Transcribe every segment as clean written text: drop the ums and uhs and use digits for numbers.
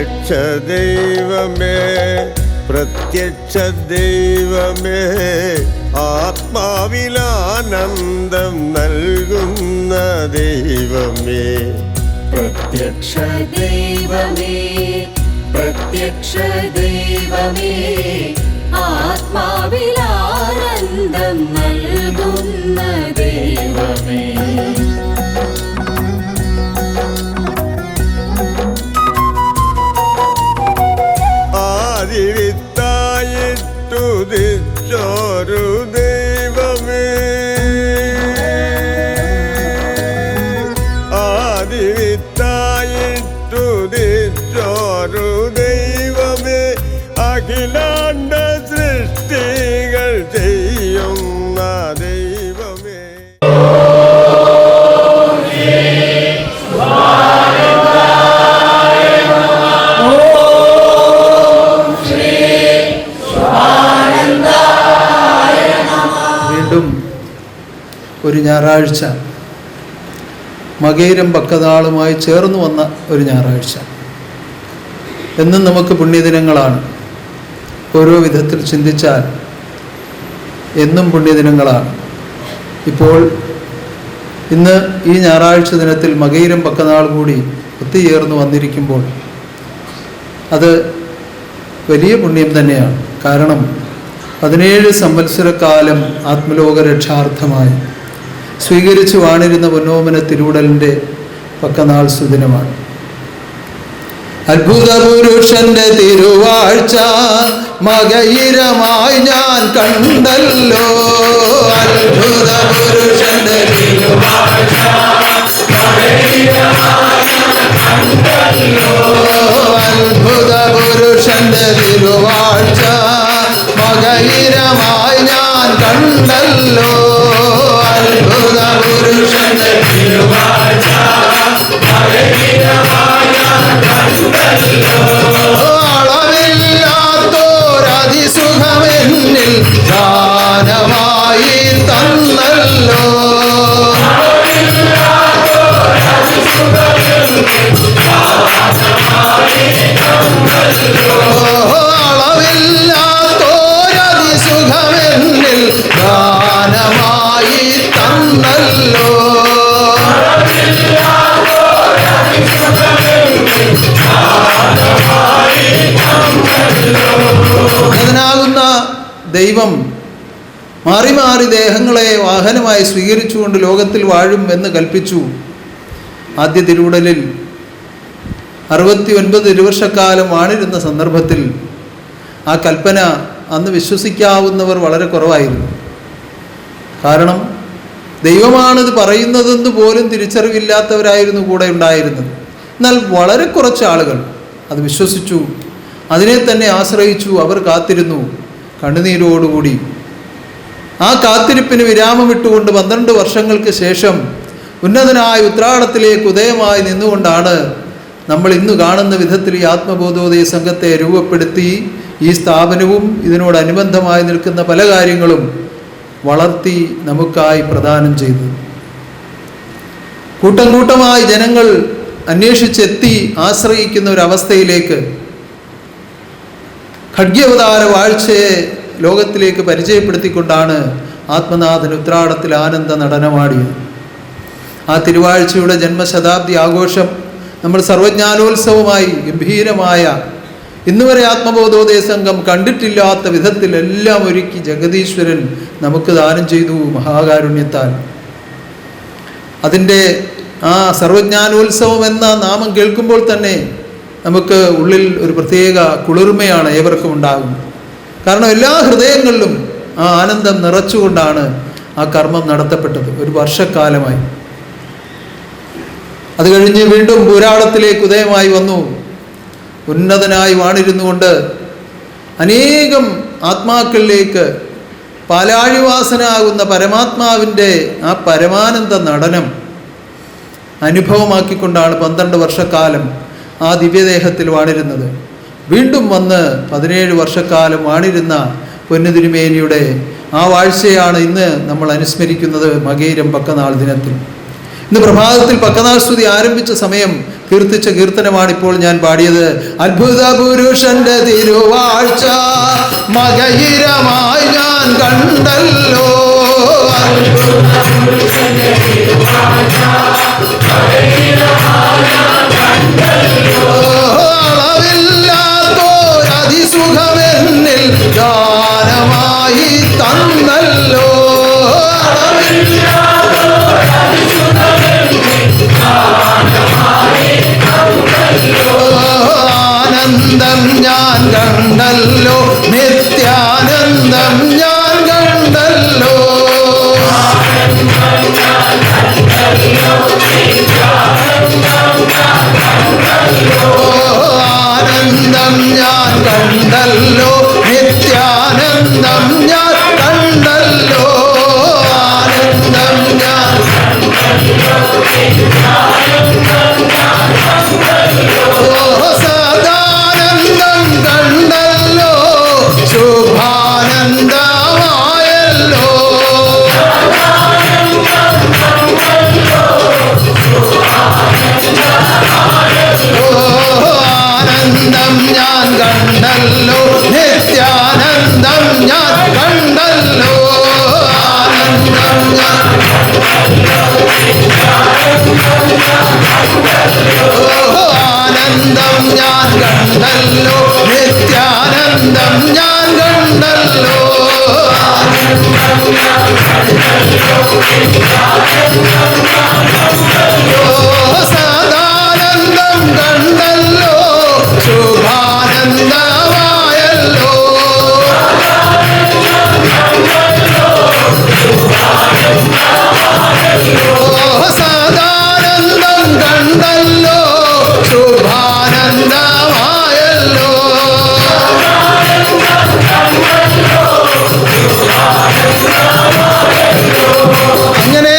പ്രത്യക്ഷ ദൈവമേ, പ്രത്യക്ഷ ദൈവമേ, ആത്മാവിലാനന്ദം നൽകുന്ന ദൈവമേ. പ്രത്യക്ഷ ദൈവമേ, പ്രത്യക്ഷ ദൈവമേ, ആത്മാവിലാനന്ദം നൽകുന്ന ദൈവമേ. ആദിവിത്തായിട്ടുദിച്ചൊരു ദൈവമേ, ആദിവിത്തായിട്ടുദിച്ചൊരു ദൈവമേ, അഖിലാണ്ട സൃഷ്ടികൾ ചെയ്യുന്ന ദൈവമേ. വീണ്ടും ഒരു ഞായറാഴ്ച മകയിരം പക്കനാളുമായി ചേർന്ന് വന്ന ഒരു ഞായറാഴ്ച. എന്നും നമുക്ക് പുണ്യദിനങ്ങളാണ്. ഓരോ വിധത്തിൽ ചിന്തിച്ചാൽ എന്നും പുണ്യദിനങ്ങളാണ്. ഇപ്പോൾ ഇന്ന് ഈ ഞായറാഴ്ച ദിനത്തിൽ മകയിരം പക്കനാൾ കൂടി ഒത്തുചേർന്ന് വന്നിരിക്കുമ്പോൾ അത് വലിയ പുണ്യം തന്നെയാണ്. കാരണം 17 സംവത്സരക്കാലം ആത്മലോക രക്ഷാർത്ഥമായി സ്വീകരിച്ചു വാണിരുന്ന പൊന്നോമന തിരുവുടലിൻ്റെ പക്കനാൾ സുദിനമാണ്. അത്ഭുത പുരുഷന്റെ തിരുവാഴ്ച മകയിരമായി ഞാൻ കണ്ടല്ലോ. അത്ഭുത പുരുഷന്റെ തിരുവാഴ്ച അത്ഭുത പുരുഷന്റെ തിരുവാഴ്ച മകയിരമായി ഞാൻ കണ്ടല്ലോ. അത്ഭുത പുരുഷന്റെ തിരുവാഴ്ച അളവില്ലാത്തോരതിസുഖമെന്നിൽ ദാനമായി തന്നല്ലോ. അളവില്ലാത്തോരതിസുഖമെന്നിൽ ദാനമായി തന്നല്ലോ. ാകുന്ന ദൈവം മാറി മാറി ദേഹങ്ങളെ വാഹനമായി സ്വീകരിച്ചുകൊണ്ട് ലോകത്തിൽ വാഴും എന്ന് കൽപ്പിച്ചു. ആദ്യ തിരുവുടലിൽ 69 തിരുവർഷക്കാലം വാണിരുന്ന സന്ദർഭത്തിൽ ആ കൽപ്പന അന്ന് വിശ്വസിക്കാവുന്നവർ വളരെ കുറവായിരുന്നു. കാരണം ദൈവമാണിത് പറയുന്നതെന്ന് പോലും തിരിച്ചറിവില്ലാത്തവരായിരുന്നു കൂടെ ഉണ്ടായിരുന്നത്. എന്നാൽ വളരെ കുറച്ച് ആളുകൾ അത് വിശ്വസിച്ചു, അതിനെ തന്നെ ആശ്രയിച്ചു. അവർ കാത്തിരുന്നു കണ്ണുനീരോടുകൂടി. ആ കാത്തിരിപ്പിന് വിരാമമിട്ടുകൊണ്ട് 12 വർഷങ്ങൾക്ക് ശേഷം ഉന്നതനായ ഉത്രാടത്തിലേക്ക് ഉദയമായി നിന്നുകൊണ്ടാണ് നമ്മൾ ഇന്ന് കാണുന്ന വിധത്തിൽ ഈ ആത്മബോധോദയ സംഘത്തെ രൂപപ്പെടുത്തി ഈ സ്ഥാപനവും ഇതിനോടനുബന്ധമായി നിൽക്കുന്ന പല കാര്യങ്ങളും വളർത്തി നമുക്കായി പ്രദാനം ചെയ്തു. കൂട്ടം കൂട്ടമായി ജനങ്ങൾ അന്വേഷിച്ചെത്തി ആശ്രയിക്കുന്ന ഒരവസ്ഥയിലേക്ക് ഖഡ്ഗ്യവതാര വാഴ്ചയെ ലോകത്തിലേക്ക് പരിചയപ്പെടുത്തിക്കൊണ്ടാണ് ആത്മനാഥൻ ഉത്രാടത്തിൽ ആനന്ദ നടനമാടിയത്. ആ തിരുവാഴ്ചയുടെ ജന്മശതാബ്ദി ആഘോഷം നമ്മൾ സർവജ്ഞാനോത്സവമായി ഗംഭീരമായ ഇന്നുവരെ ആത്മബോധോദയ സംഘം കണ്ടിട്ടില്ലാത്ത വിധത്തിൽ എല്ലാം ഒരുക്കി ജഗദീശ്വരൻ നമുക്ക് ദാനം ചെയ്തു മഹാകാരുണ്യത്താൽ. അതിൻ്റെ ആ സർവജ്ഞാനോത്സവം എന്ന നാമം കേൾക്കുമ്പോൾ തന്നെ നമുക്ക് ഉള്ളിൽ ഒരു പ്രത്യേക കുളിർമയാണ് ഏവർക്കും ഉണ്ടാകുന്നത്. കാരണം എല്ലാ ഹൃദയങ്ങളിലും ആ ആനന്ദം നിറച്ചുകൊണ്ടാണ് ആ കർമ്മം നടത്തപ്പെട്ടത് ഒരു വർഷക്കാലമായി. അത് കഴിഞ്ഞ് വീണ്ടും പുരാണത്തിലേക്ക് ഉദയമായി വന്നു. ഉന്നതനായി വാണിരുന്നുകൊണ്ട് അനേകം ആത്മാക്കളിലേക്ക് പാലാഴിവാസനാകുന്ന പരമാത്മാവിൻ്റെ ആ പരമാനന്ദ നടനം അനുഭവമാക്കിക്കൊണ്ടാണ് 12 വർഷക്കാലം ആ ദിവ്യദേഹത്തിൽ വാണിരുന്നത്. വീണ്ടും വന്ന് 17 വർഷക്കാലം വാണിരുന്ന പൊന്നുതിരുമേനിയുടെ ആ വാഴ്ചയാണ് ഇന്ന് നമ്മൾ അനുസ്മരിക്കുന്നത് മകയിരം പക്കനാൾ ദിനത്തിൽ. ഇന്ന് പ്രഭാതത്തിൽ പക്കനാൾ സ്തുതി ആരംഭിച്ച സമയം കീർത്തിച്ച കീർത്തനമാണ് ഇപ്പോൾ ഞാൻ പാടിയത്. അത്ഭുത പുരുഷന്റെ തിരുവാഴ്ച മകയിരമായി ഞാൻ കണ്ടല്ലോ. അളവില്ലാത്തോരതിസുഖമെന്നിൽ ദാനമായി തന്നല്ലോ. ആനന്ദം ഞാൻ കണ്ടല്ലോ, നിത്യാനന്ദം ഞാൻ കണ്ടല്ലോ. ആനന്ദം ഞാൻ കണ്ടല്ലോ, നിത്യാനന്ദം ഞാൻ കണ്ടല്ലോ. ആനന്ദം ഞാൻ സദാനന്ദം കണ്ടല്ലോ, ശുഭാനന്ദമായല്ലോ. ആനന്ദം ഞാൻ കണ്ടല്ലോ, നിത്യാനന്ദം ഞാൻ കണ്ടല്ലോ. ആനന്ദം ഞാൻ ആനന്ദം ഞാൻ കണ്ടല്ലോ, നിത്യാനന്ദം ഞാൻ കണ്ടല്ലോ. സദാനന്ദം കണ്ടല്ലോ, ശുഭാനന്ദമായല്ലോ. സദാനന്ദം കണ്ടല്ലോ, ശുഭാനന്ദമായല്ലോ. അങ്ങനെ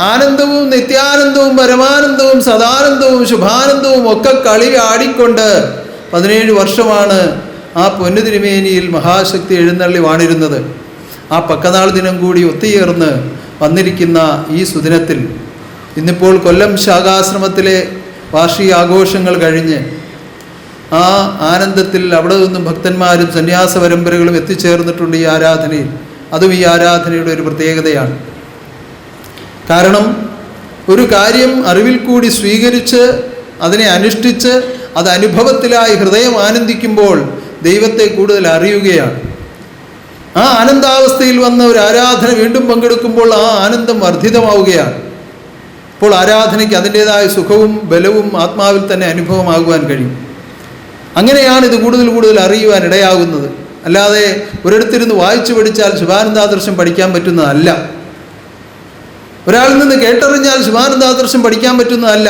ആനന്ദവും നിത്യാനന്ദവും പരമാനന്ദവും സദാനന്ദവും ശുഭാനന്ദവും ഒക്കെ കളി ആടിക്കൊണ്ട് 17 വർഷമാണ് ആ പൊന്നു തിരുമേനിയിൽ മഹാശക്തി എഴുന്നള്ളി വാണിരുന്നത്. ആ പക്കനാൾ ദിനം കൂടി ഒത്തുചേർന്ന് വന്നിരിക്കുന്ന ഈ സുദിനത്തിൽ ഇന്നിപ്പോൾ കൊല്ലം ശാഖാശ്രമത്തിലെ വാർഷിക ആഘോഷങ്ങൾ കഴിഞ്ഞ് ആ ആനന്ദത്തിൽ അവിടെ നിന്നും ഭക്തന്മാരും സന്യാസ പരമ്പരകളും എത്തിച്ചേർന്നിട്ടുണ്ട് ഈ ആരാധനയിൽ. അതും ഈ ആരാധനയുടെ ഒരു പ്രത്യേകതയാണ്. കാരണം ഒരു കാര്യം അറിവിൽ കൂടി സ്വീകരിച്ച് അതിനെ അനുഷ്ഠിച്ച് അത് അനുഭവത്തിലായി ഹൃദയം ആനന്ദിക്കുമ്പോൾ ദൈവത്തെ കൂടുതൽ അറിയുകയാണ്. ആ ആനന്ദാവസ്ഥയിൽ വന്ന ഒരു ആരാധന വീണ്ടും പങ്കെടുക്കുമ്പോൾ ആ ആനന്ദം വർദ്ധിതമാവുകയാണ്. അപ്പോൾ ആരാധനയ്ക്ക് അതിൻ്റേതായ സുഖവും ബലവും ആത്മാവിൽ തന്നെ അനുഭവമാകുവാൻ കഴിയും. അങ്ങനെയാണ് ഇത് കൂടുതൽ കൂടുതൽ അറിയുവാൻ ഇടയാകുന്നത്. അല്ലാതെ ഒരിടത്തിരുന്ന് വായിച്ചു പഠിച്ചാൽ ശിവാനന്ദാദർശം പഠിക്കാൻ പറ്റുന്നതല്ല. ഒരാളിൽ നിന്ന് കേട്ടറിഞ്ഞാൽ ശിവാനന്ദാദർശം പഠിക്കാൻ പറ്റുന്നതല്ല.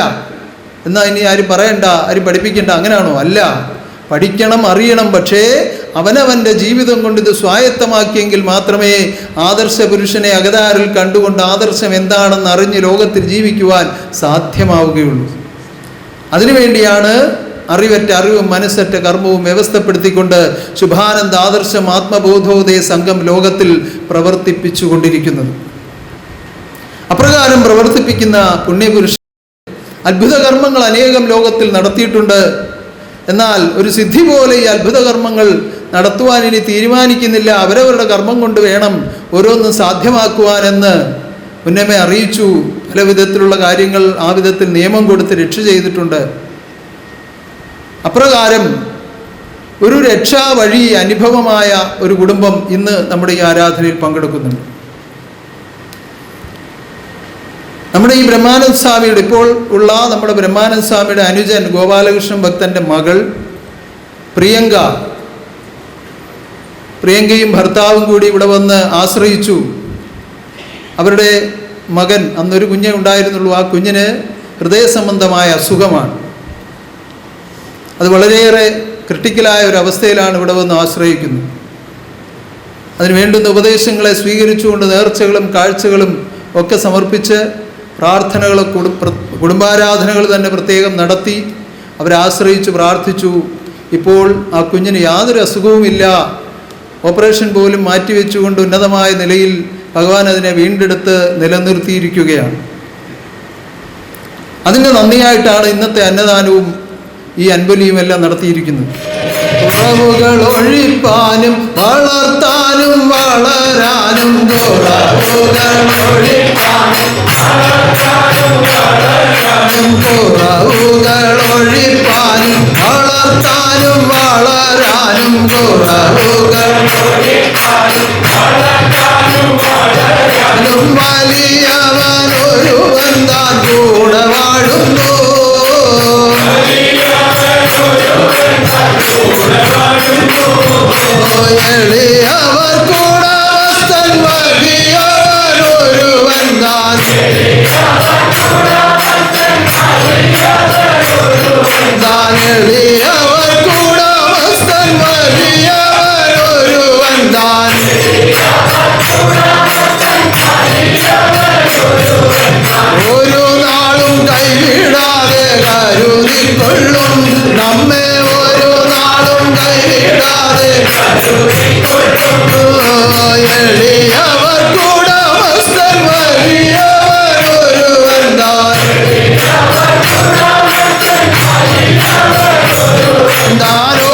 എന്നാൽ ഇനി ആരും പറയണ്ട, ആരും പഠിപ്പിക്കേണ്ട, അങ്ങനെയാണോ? അല്ല, പഠിക്കണം, അറിയണം. പക്ഷേ അവനവൻ്റെ ജീവിതം കൊണ്ട് ഇത് സ്വായത്തമാക്കിയെങ്കിൽ മാത്രമേ ആദർശ പുരുഷനെ അകതാരിൽ കണ്ടുകൊണ്ട് ആദർശം എന്താണെന്ന് അറിഞ്ഞ് ലോകത്തിൽ ജീവിക്കുവാൻ സാധ്യമാവുകയുള്ളൂ. അതിനുവേണ്ടിയാണ് അറിവറ്റ അറിവും മനസ്സറ്റ കർമ്മവും വ്യവസ്ഥപ്പെടുത്തിക്കൊണ്ട് ശുഭാനന്ദ ആദർശം ആത്മബോധോദയ സംഘം ലോകത്തിൽ പ്രവർത്തിപ്പിച്ചു കൊണ്ടിരിക്കുന്നത്. അപ്രകാരം പ്രവർത്തിപ്പിക്കുന്ന പുണ്യപുരുഷൻ അത്ഭുത കർമ്മങ്ങൾ അനേകം ലോകത്തിൽ നടത്തിയിട്ടുണ്ട്. എന്നാൽ ഒരു സിദ്ധി പോലെ ഈ അത്ഭുത കർമ്മങ്ങൾ നടത്തുവാൻ ഇനി തീരുമാനിക്കുന്നില്ല. അവരവരുടെ കർമ്മം കൊണ്ട് വേണം ഓരോന്നും സാധ്യമാക്കുവാനെന്ന് മുന്നമേ അറിയിച്ചു. പല വിധത്തിലുള്ള കാര്യങ്ങൾ ആ വിധത്തിൽ നിയമം കൊടുത്ത് രക്ഷ ചെയ്തിട്ടുണ്ട്. അപ്രകാരം ഒരു രക്ഷാ വഴി അനുഭവമായ ഒരു കുടുംബം ഇന്ന് നമ്മുടെ ഈ ആരാധനയിൽ പങ്കെടുക്കുന്നുണ്ട്. നമ്മുടെ ഈ ബ്രഹ്മാനന്ദ സ്വാമിയുടെ ഇപ്പോൾ ഉള്ള നമ്മുടെ ബ്രഹ്മാനന്ദ സ്വാമിയുടെ അനുജൻ ഗോപാലകൃഷ്ണൻ ഭക്തൻ്റെ മകൾ പ്രിയങ്കയും ഭർത്താവും കൂടി ഇവിടെ വന്ന് ആശ്രയിച്ചു. അവരുടെ മകൻ, അന്നൊരു കുഞ്ഞേ ഉണ്ടായിരുന്നുള്ളൂ, ആ കുഞ്ഞിന് ഹൃദയ സംബന്ധമായ അസുഖമാണ്. അത് വളരെയേറെ ക്രിട്ടിക്കലായ ഒരു അവസ്ഥയിലാണ് ഇവിടെ വന്ന് ആശ്രയിക്കുന്നത്. അതിന് വേണ്ടുന്ന ഉപദേശങ്ങളെ സ്വീകരിച്ചുകൊണ്ട് നേർച്ചകളും കാഴ്ചകളും ഒക്കെ സമർപ്പിച്ച് പ്രാർത്ഥനകൾ കുടുംബാരാധനകൾ തന്നെ പ്രത്യേകം നടത്തി അവരാശ്രയിച്ച് പ്രാർത്ഥിച്ചു. ഇപ്പോൾ ആ കുഞ്ഞിന് യാതൊരു അസുഖവുമില്ല. ഓപ്പറേഷൻ പോലും മാറ്റിവെച്ചുകൊണ്ട് ഉന്നതമായ നിലയിൽ ഭഗവാൻ അതിനെ വീണ്ടെടുത്ത് നിലനിർത്തിയിരിക്കുകയാണ്. അതിൻ്റെ നന്ദിയായിട്ടാണ് ഇന്നത്തെ അന്നദാനവും ഈ അൻപലിയും എല്ലാം നടത്തിയിരിക്കുന്നത്. കുറവുകൾ ഒഴിപ്പാനും വളർത്താനും വളരാനും കുറവുകൾ ഒഴിപ്പാനും വളർത്താനും വളരാനും കുറവുകൾ വലിയവനൊരുവൻ താൻ കൂടെ വാഴുന്നു. എളിയവർ കൂടവസ്ഥൻ വലിയവനൊരുവൻ താൻ എളിയവർ കൂടവസ്ഥൻ വലിയവനൊരുവൻ താൻ ഒരു നാളും കൈവിടാതെ കരുതിക്കൊള്ളും നമ്മെ, ഒരു നാളും കൈവിടാതെ എളിയവർ കൂടവസ്ഥൻ വലിയവനൊരുവൻ താൻ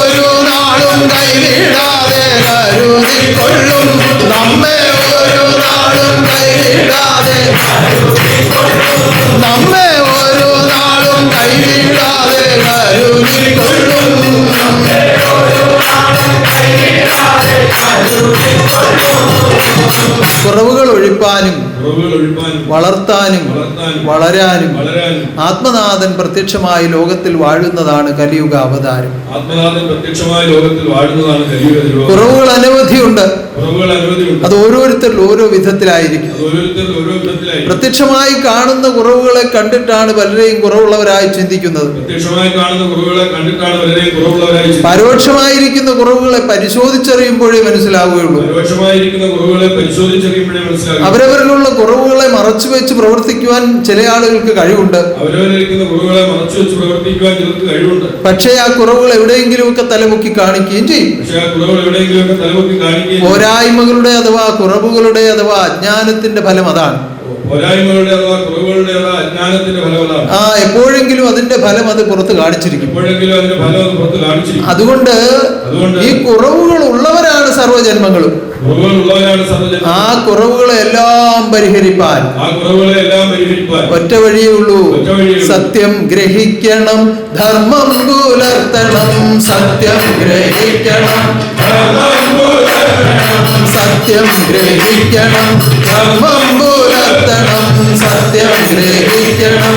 ഒരു നാളും കൈവിടാതെ കരുതിക്കൊള്ളും നമ്മെ, ഒരു നാളും കൈവിടാതെ നമ്മെ, ഒരു നാളും കൈവിടാതെ കരുതിക്കൊള്ളും. കുറവുകൾ ഒഴിപ്പാനും വളർത്താനും വളരാനും ആത്മനാഥൻ പ്രത്യക്ഷമായി ലോകത്തിൽ വാഴുന്നതാണ് കലിയുഗ അവതാരം. കുറവുകൾ അനവധിയുണ്ട്. അത് ഓരോരുത്തരിൽ ഓരോ വിധത്തിലായിരിക്കും. പ്രത്യക്ഷമായി കാണുന്ന കുറവുകളെ കണ്ടിട്ടാണ് പലരെയും കുറവുള്ളവരായി ചിന്തിക്കുന്നത്. പരോക്ഷമായിരിക്കുന്ന കുറവുകളെ പരിശോധിച്ചറിയുമ്പോഴേ മനസ്സിലാവുകയുള്ളൂ. അവരവരിലുള്ള കുറവുകളെ മറച്ചു വെച്ച് പ്രവർത്തിക്കുവാൻ ചില ആളുകൾക്ക് കഴിവുണ്ട്. പക്ഷേ ആ കുറവുകൾ എവിടെയെങ്കിലുമൊക്കെ തലമുക്കി കാണിക്കുകയും ചെയ്യും. പോരായ്മകളുടെ അഥവാ കുറവുകളുടെ അഥവാ അജ്ഞാനത്തിന്റെ ഫലം അതാണ്. എപ്പോഴെങ്കിലും അതിന്റെ ഫലം അത് പുറത്ത് കാണിച്ചിരിക്കും. അതുകൊണ്ട് ഈ കുറവുകൾ ഉള്ളവരാണ് സർവ്വജന്മങ്ങളും. ആ കുറവുകളെ എല്ലാം പരിഹരിപ്പാൻ ഒറ്റ വഴിയേ ഉള്ളൂ. സത്യം ഗ്രഹിക്കണം, ധർമ്മം പുലർത്തണം. സത്യം ഗ്രഹിക്കണം, സത്യം ഗ്രഹിക്കണം, ധർമ്മം പുലർത്തണം. സത്യം ഗ്രഹിക്കണം,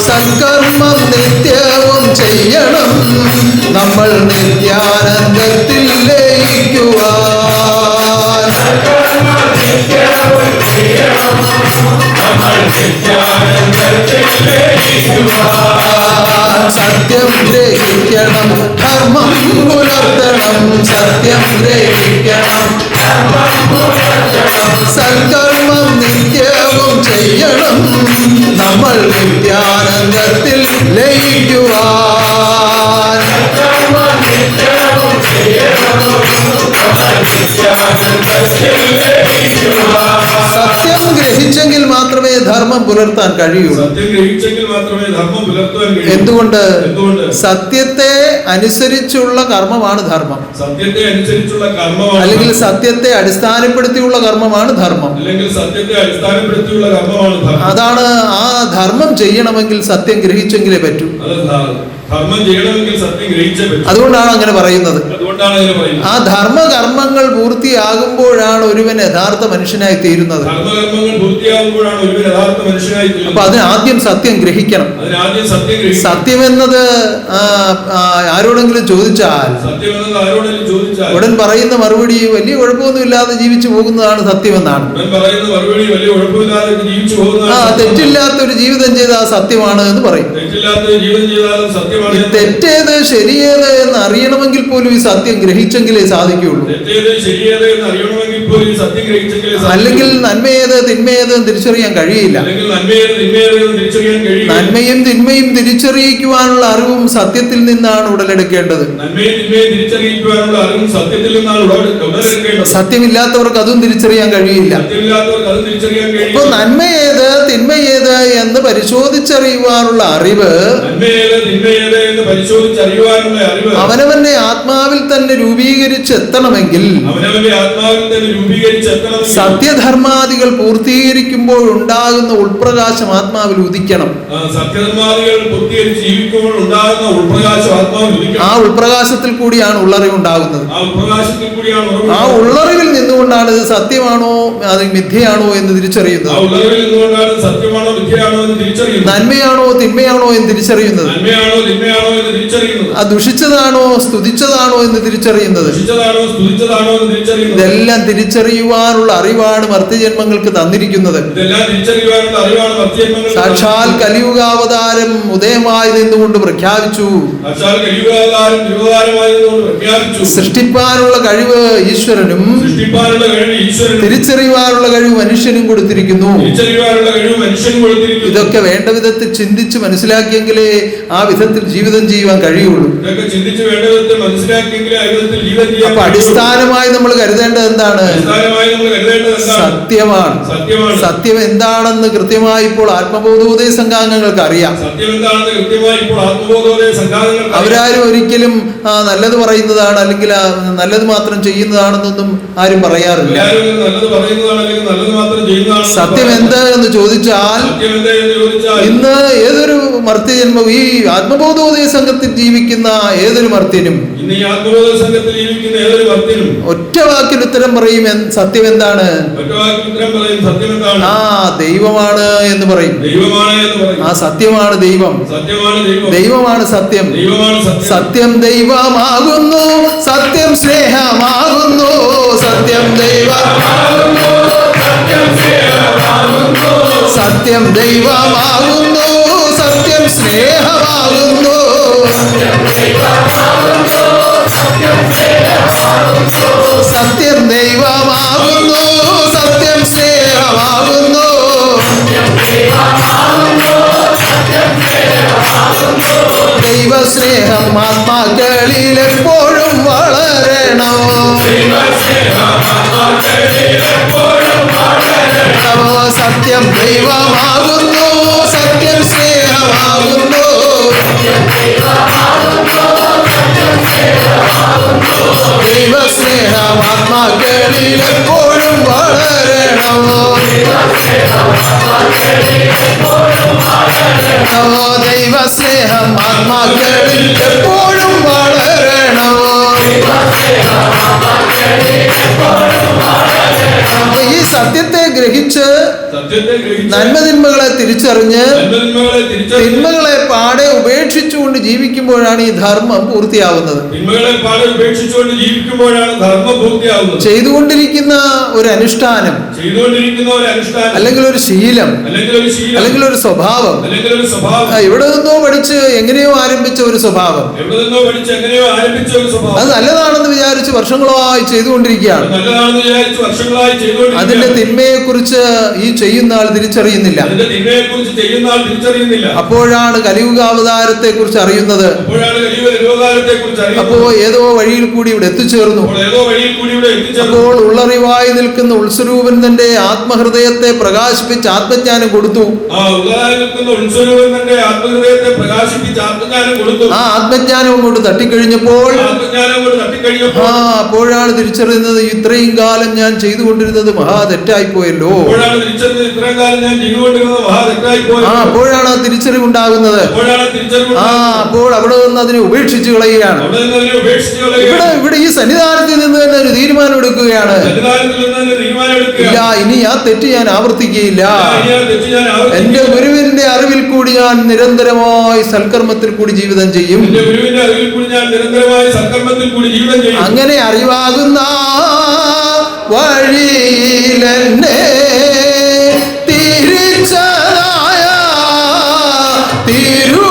സൽക്കർമ്മം നിത്യവും ചെയ്യണം. നമ്മൾ നിത്യാനന്ദത്തിൽ ലയിക്കുവാൻ. സത്യം ഗ്രഹിക്കണം, ധർമ്മം പുലർത്തണം. സത്യം ഗ്രഹിക്കണം, സൽക്കർമ്മം നിത്യവും ചെയ്യണം. നമ്മൾ നിത്യാനന്ദത്തിൽ ലയിക്കുവാൻ. സത്യം ഗ്രഹിച്ചെങ്കിൽ മാത്രമേ ധർമ്മം പുലർത്താൻ കഴിയുള്ളൂ. എന്തുകൊണ്ട്? സത്യത്തെ അനുസരിച്ചുള്ള കർമ്മമാണ് ധർമ്മം. അല്ലെങ്കിൽ സത്യത്തെ അടിസ്ഥാനപ്പെടുത്തിയുള്ള കർമ്മമാണ് ധർമ്മം. അതാണ് ആ ധർമ്മം ചെയ്യണമെങ്കിൽ സത്യം ഗ്രഹിച്ചെങ്കിലേ പറ്റൂ. അതുകൊണ്ടാണ് അങ്ങനെ പറയുന്നത്. ആ ധർമ്മകർമ്മങ്ങൾ പൂർത്തിയാകുമ്പോഴാണ് ഒരുവൻ യഥാർത്ഥ മനുഷ്യനായി തീരുന്നത്. അപ്പൊ അതിന് ആദ്യം സത്യം ഗ്രഹിക്കണം. സത്യം എന്നത് ആരോടെങ്കിലും ചോദിച്ചാൽ ഉടൻ പറയുന്ന മറുപടി വലിയ കുഴപ്പമൊന്നുമില്ലാതെ ജീവിച്ചു പോകുന്നതാണ് സത്യമെന്നാണ്. തെറ്റില്ലാത്തൊരു ജീവിതം ചെയ്ത ആ സത്യമാണ് എന്ന് പറയും. തെറ്റില്ലാത്ത ജീവിതം ചെയ്താലും സത്യമാണ് ഈ തെറ്റേത് ശരിയേത് എന്ന് അറിയണമെങ്കിൽ പോലും ഈ സത്യം ഗ്രഹിച്ചെങ്കിലേ സാധിക്കുകയുള്ളൂ. തെറ്റേത് ശരിയേത് എന്ന് അറിയണമെങ്കിൽ പോലും ഈ സത്യം ഗ്രഹിച്ചെങ്കിലേ അല്ലെങ്കിൽ നന്മയേത് തിന്മയേത് തിരിച്ചറിയാൻ കഴിയില്ല. അല്ലെങ്കിൽ നന്മയേത് തിന്മയേത് എന്ന് തിരിച്ചറിയാൻ കഴിയും. നന്മയും തിന്മയും തിരിച്ചറിയിക്കുവാനുള്ള അറിവും സത്യത്തിൽ നിന്നാണ് ഉടലെടുക്കേണ്ടത്. നന്മയും തിന്മയും തിരിച്ചറിയിക്കുവാനുള്ള അറിവും സത്യത്തിൽ നിന്നാണ് ഉടലെടുക്കേണ്ടത്. സത്യമില്ലാത്തവർക്ക് അതും തിരിച്ചറിയാൻ കഴിയില്ല. സത്യമില്ലാത്തവർക്ക് അതും തിരിച്ചറിയാൻ കഴിയും. ഇപ്പൊ നന്മയേത് തിന്മയേത് എന്ന് പരിശോധിച്ചറിയുവാനുള്ള അറിവ്, നന്മയേത് തിന്മയേത് എന്ന് പരിശോധിച്ചറിയുവാനുള്ള അറിവ് അവനവന്റെ ആത്മാവിൽ തന്നെ രൂപീകരിച്ചെത്തണമെങ്കിൽ, അവനവന്റെ ആത്മാവിൽ തന്നെ രൂപീകരിച്ചെത്തണമെങ്കിൽ സത്യധർമാദികൾ പൂർത്തീകരിക്കുമ്പോൾ ഉണ്ടാകുന്ന ഉൾപ്രകാശം ആത്മാവിൽ ഉദിക്കണം. സത്യധർമാദികൾ പൂർത്തീകരിച്ച് ജീവിക്കുമ്പോൾ ഉണ്ടാകുന്ന ഉൾപ്രകാശം ആത്മാവിൽ ഉദിക്കണം. ആ ഉൾപ്രകാശത്തിൽ കൂടിയാണ് ഉള്ളറിവ് ഉണ്ടാകുന്നത്. ആ ഉൾപ്രകാശത്തിൽ കൂടിയാണ് ആ ഉള്ളറിവിൽ നിന്നുകൊണ്ടാണ് ഇത് സത്യമാണോ അത് മിഥ്യയാണോ എന്ന് തിരിച്ചറിയുന്നത്. ആ ഉള്ളറിവിൽ നിന്നുകൊണ്ടാണ് സത്യമാണോ മിഥ്യയാണോ എന്ന് തിരിച്ചറിയുന്നത്. നന്മയാണോ തിന്മയാണോ എന്ന് തിരിച്ചറിയുന്നത്. നന്മയാണോ തിന്മയാണോ എന്ന് തിരിച്ചറിയുന്നത്. ആ ദുഷിച്ചതാണോ സ്തുതിച്ചതാണോ എന്ന് തിരിച്ചറിയുന്നത്. ദുഷിച്ചതാണോ സ്തുതിച്ചതാണോ എന്ന് തിരിച്ചറിയുന്നത്. ഇതെല്ലാം തിരിച്ചറിയുവാനുള്ള അറിവാണ് മർത്യജന്മങ്ങൾക്ക് തന്നിരിക്കുന്നത്. ഇതെല്ലാം തിരിച്ചറിയുവാനുള്ള അറിവാണ് മർത്യജന്മങ്ങൾക്ക്. സാക്ഷാൽ കലിയുഗാവതാരം ഉദയമായി നിന്നുകൊണ്ട് പ്രഖ്യാപിച്ചു. സാക്ഷാൽ കലിയുഗാവതാരം തിരുവതാരമായി നിന്നുകൊണ്ട് പ്രഖ്യാപിച്ചു. സൃഷ്ടിപ്പാനുള്ള കഴിവ് ഈശ്വരനും സൃഷ്ടിപ്പാനുള്ള കഴിവ് ഈശ്വരനും തിരിച്ചറിയുവാനുള്ള കഴിവ് മനുഷ്യനും കൊടുത്തിരിക്കുന്നു. തിരിച്ചറിയുവാനുള്ള കഴിവ് മനുഷ്യനും കൊടുത്തിരിക്കുന്നു. ഇതൊക്കെ വേണ്ട വിധത്തിൽ ചിന്തിച്ച് മനസ്സിലാക്കിയെങ്കിലേ ആ വിധത്തിൽ ജീവിതം ചെയ്യുവാൻ കഴിയുള്ളൂ. ഇതൊക്കെ ചിന്തിച്ച് വേണ്ട വിധത്തിൽ മനസ്സിലാക്കിയെങ്കിലേ ആ വിധത്തിൽ ജീവിതം ചെയ്യാൻ. അപ്പൊ അടിസ്ഥാനമായി നമ്മൾ കരുതേണ്ടത് എന്താണ്? അടിസ്ഥാനമായി നമ്മൾ കരുതേണ്ടത് എന്താണ്? സത്യമാണ്. സത്യമാണ്. സത്യം എന്താണെന്ന് കൃത്യമായി ഇപ്പോൾ ആത്മബോധോദയ സംഘാംഗങ്ങൾക്ക് അറിയാം. സത്യം എന്താണെന്ന് കൃത്യമായി ഇപ്പോൾ ആത്മബോധോദയ സംഘാംഗങ്ങൾക്ക് അവരാരും ഒരിക്കലും നല്ലത് പറയുന്നതാണ് അല്ലെങ്കിൽ നല്ലത് മാത്രം ചെയ്യുന്നതാണെന്നൊന്നും ആരും പറയാറില്ല. നല്ലത് പറയുന്നതാണ് അല്ലെങ്കിൽ നല്ലത് മാത്രം ചെയ്യുന്നതാണ്. സത്യം എന്ത് എന്ന് ചോദിച്ചാൽ ഇന്ന് ഏതൊരു മർത്യജന്മം ഈ ആത്മബോധോദയ സംഘത്തിൽ ജീവിക്കുന്ന ഏതൊരു മർത്യനും ഇന്ന് ഈ ആത്മബോധ സംഘത്തിൽ ജീവിക്കുന്ന ഏതൊരു മർത്യനും ഒറ്റ വാക്കിൽ ഉത്തരം പറയും. സത്യം എന്താണ്? ഒറ്റ വാക്കിൽ ഉത്തരം പറയും. സത്യം എന്താണ്? ആ ദൈവമാണ് എന്ന് പറയും. ദൈവമാണ് എന്ന് പറയും. ആ സത്യമാണ് ദൈവം. സത്യമാണ് ദൈവം. ദൈവമാണ് സത്യം. ദൈവമാണ് സത്യം. സത്യം ദൈവമാകുന്നു. സത്യം സ്നേഹമാകുന്നു. സത്യം ദൈവമാകുന്നു. സത്യം ദൈവമാകുന്നു. സത്യം സ്നേഹമാകുന്നു. സത്യം ദൈവമാകുന്നു. സത്യം സ്നേഹമാകുന്നു. ദൈവസ്നേഹം ആത്മാക്കളിൽ എപ്പോഴും വളരണോ. സത്യം ദൈവമാകുന്നു. സത്യം സ്നേഹമാകുന്നു. ദൈവസ്നേഹം ആത്മാക്കളിൽ എപ്പോഴും വളരണോ. ദൈവസ്നേഹം ആത്മാക്കളിൽ എപ്പോഴും വളരണോ. ഈ സത്യത്തെ ഗ്രഹിച്ച് നന്മതിന്മകളെ തിരിച്ചറിഞ്ഞ് തിന്മകളെ പാടെ ഉപേക്ഷിച്ചുകൊണ്ട് ജീവിക്കുമ്പോഴാണ് ഈ ധർമ്മം പൂർത്തിയാവുന്നത്. ചെയ്തുകൊണ്ടിരിക്കുന്ന ഒരു അനുഷ്ഠാനം അല്ലെങ്കിൽ ഒരു ശീലം അല്ലെങ്കിൽ ഒരു സ്വഭാവം എവിടെ നിന്നോ പഠിച്ച് എങ്ങനെയോ ആരംഭിച്ച ഒരു സ്വഭാവം അത് നല്ലതാണെന്ന് വിചാരിച്ച് വർഷങ്ങളായി ചെയ്തുകൊണ്ടിരിക്കുകയാണ്. അതിന്റെ തിന്മയെ കുറിച്ച് ഈ ചെയ്യുന്ന ആൾ തിരിച്ചറിയുന്നില്ല. അപ്പോഴാണ് കലിയുഗാവതാരത്തെ കുറിച്ച് അറിയുന്നത്. അപ്പോ ഏതോ വഴിയിൽ കൂടി ഇവിടെ എത്തിച്ചേർന്നു. അപ്പോൾ ഉള്ളറിവായി നിൽക്കുന്ന ഉത്സരൂപൻ തന്റെ ആത്മഹൃദയത്തെ പ്രകാശിപ്പിച്ച് ആത്മജ്ഞാനം കൊടുത്തു. ആ ആത്മജ്ഞാനം അങ്ങോട്ട് തട്ടിക്കഴിഞ്ഞപ്പോൾ അപ്പോഴാണ് തിരിച്ചറിയുന്നത് ഇത്രയും കാലം ഞാൻ ചെയ്തുകൊണ്ടിരുന്നത് മഹാ തെറ്റായി പോയല്ലോ. അപ്പോഴാണ് ആ തിരിച്ചറിവുണ്ടാകുന്നത്. അപ്പോൾ അവിടെ നിന്ന് അതിനെ ഉപേക്ഷിച്ച് കളയുകയാണ്. ഇവിടെ ഈ സന്നിധാനത്തിൽ നിന്ന് തന്നെ ഒരു തീരുമാനം എടുക്കുകയാണ്. ഇല്ല, ഇനി ആ തെറ്റ് ഞാൻ ആവർത്തിക്കുകയില്ല. എന്റെ ഗുരുവിന്റെ അറിവിൽ കൂടി ഞാൻ നിരന്തരമായി സൽക്കർമ്മത്തിൽ കൂടി ജീവിതം ചെയ്യും. അങ്ങനെ അറിവാകുന്ന വഴിയിലെന്നെ തിരിച്ചതായ തിരു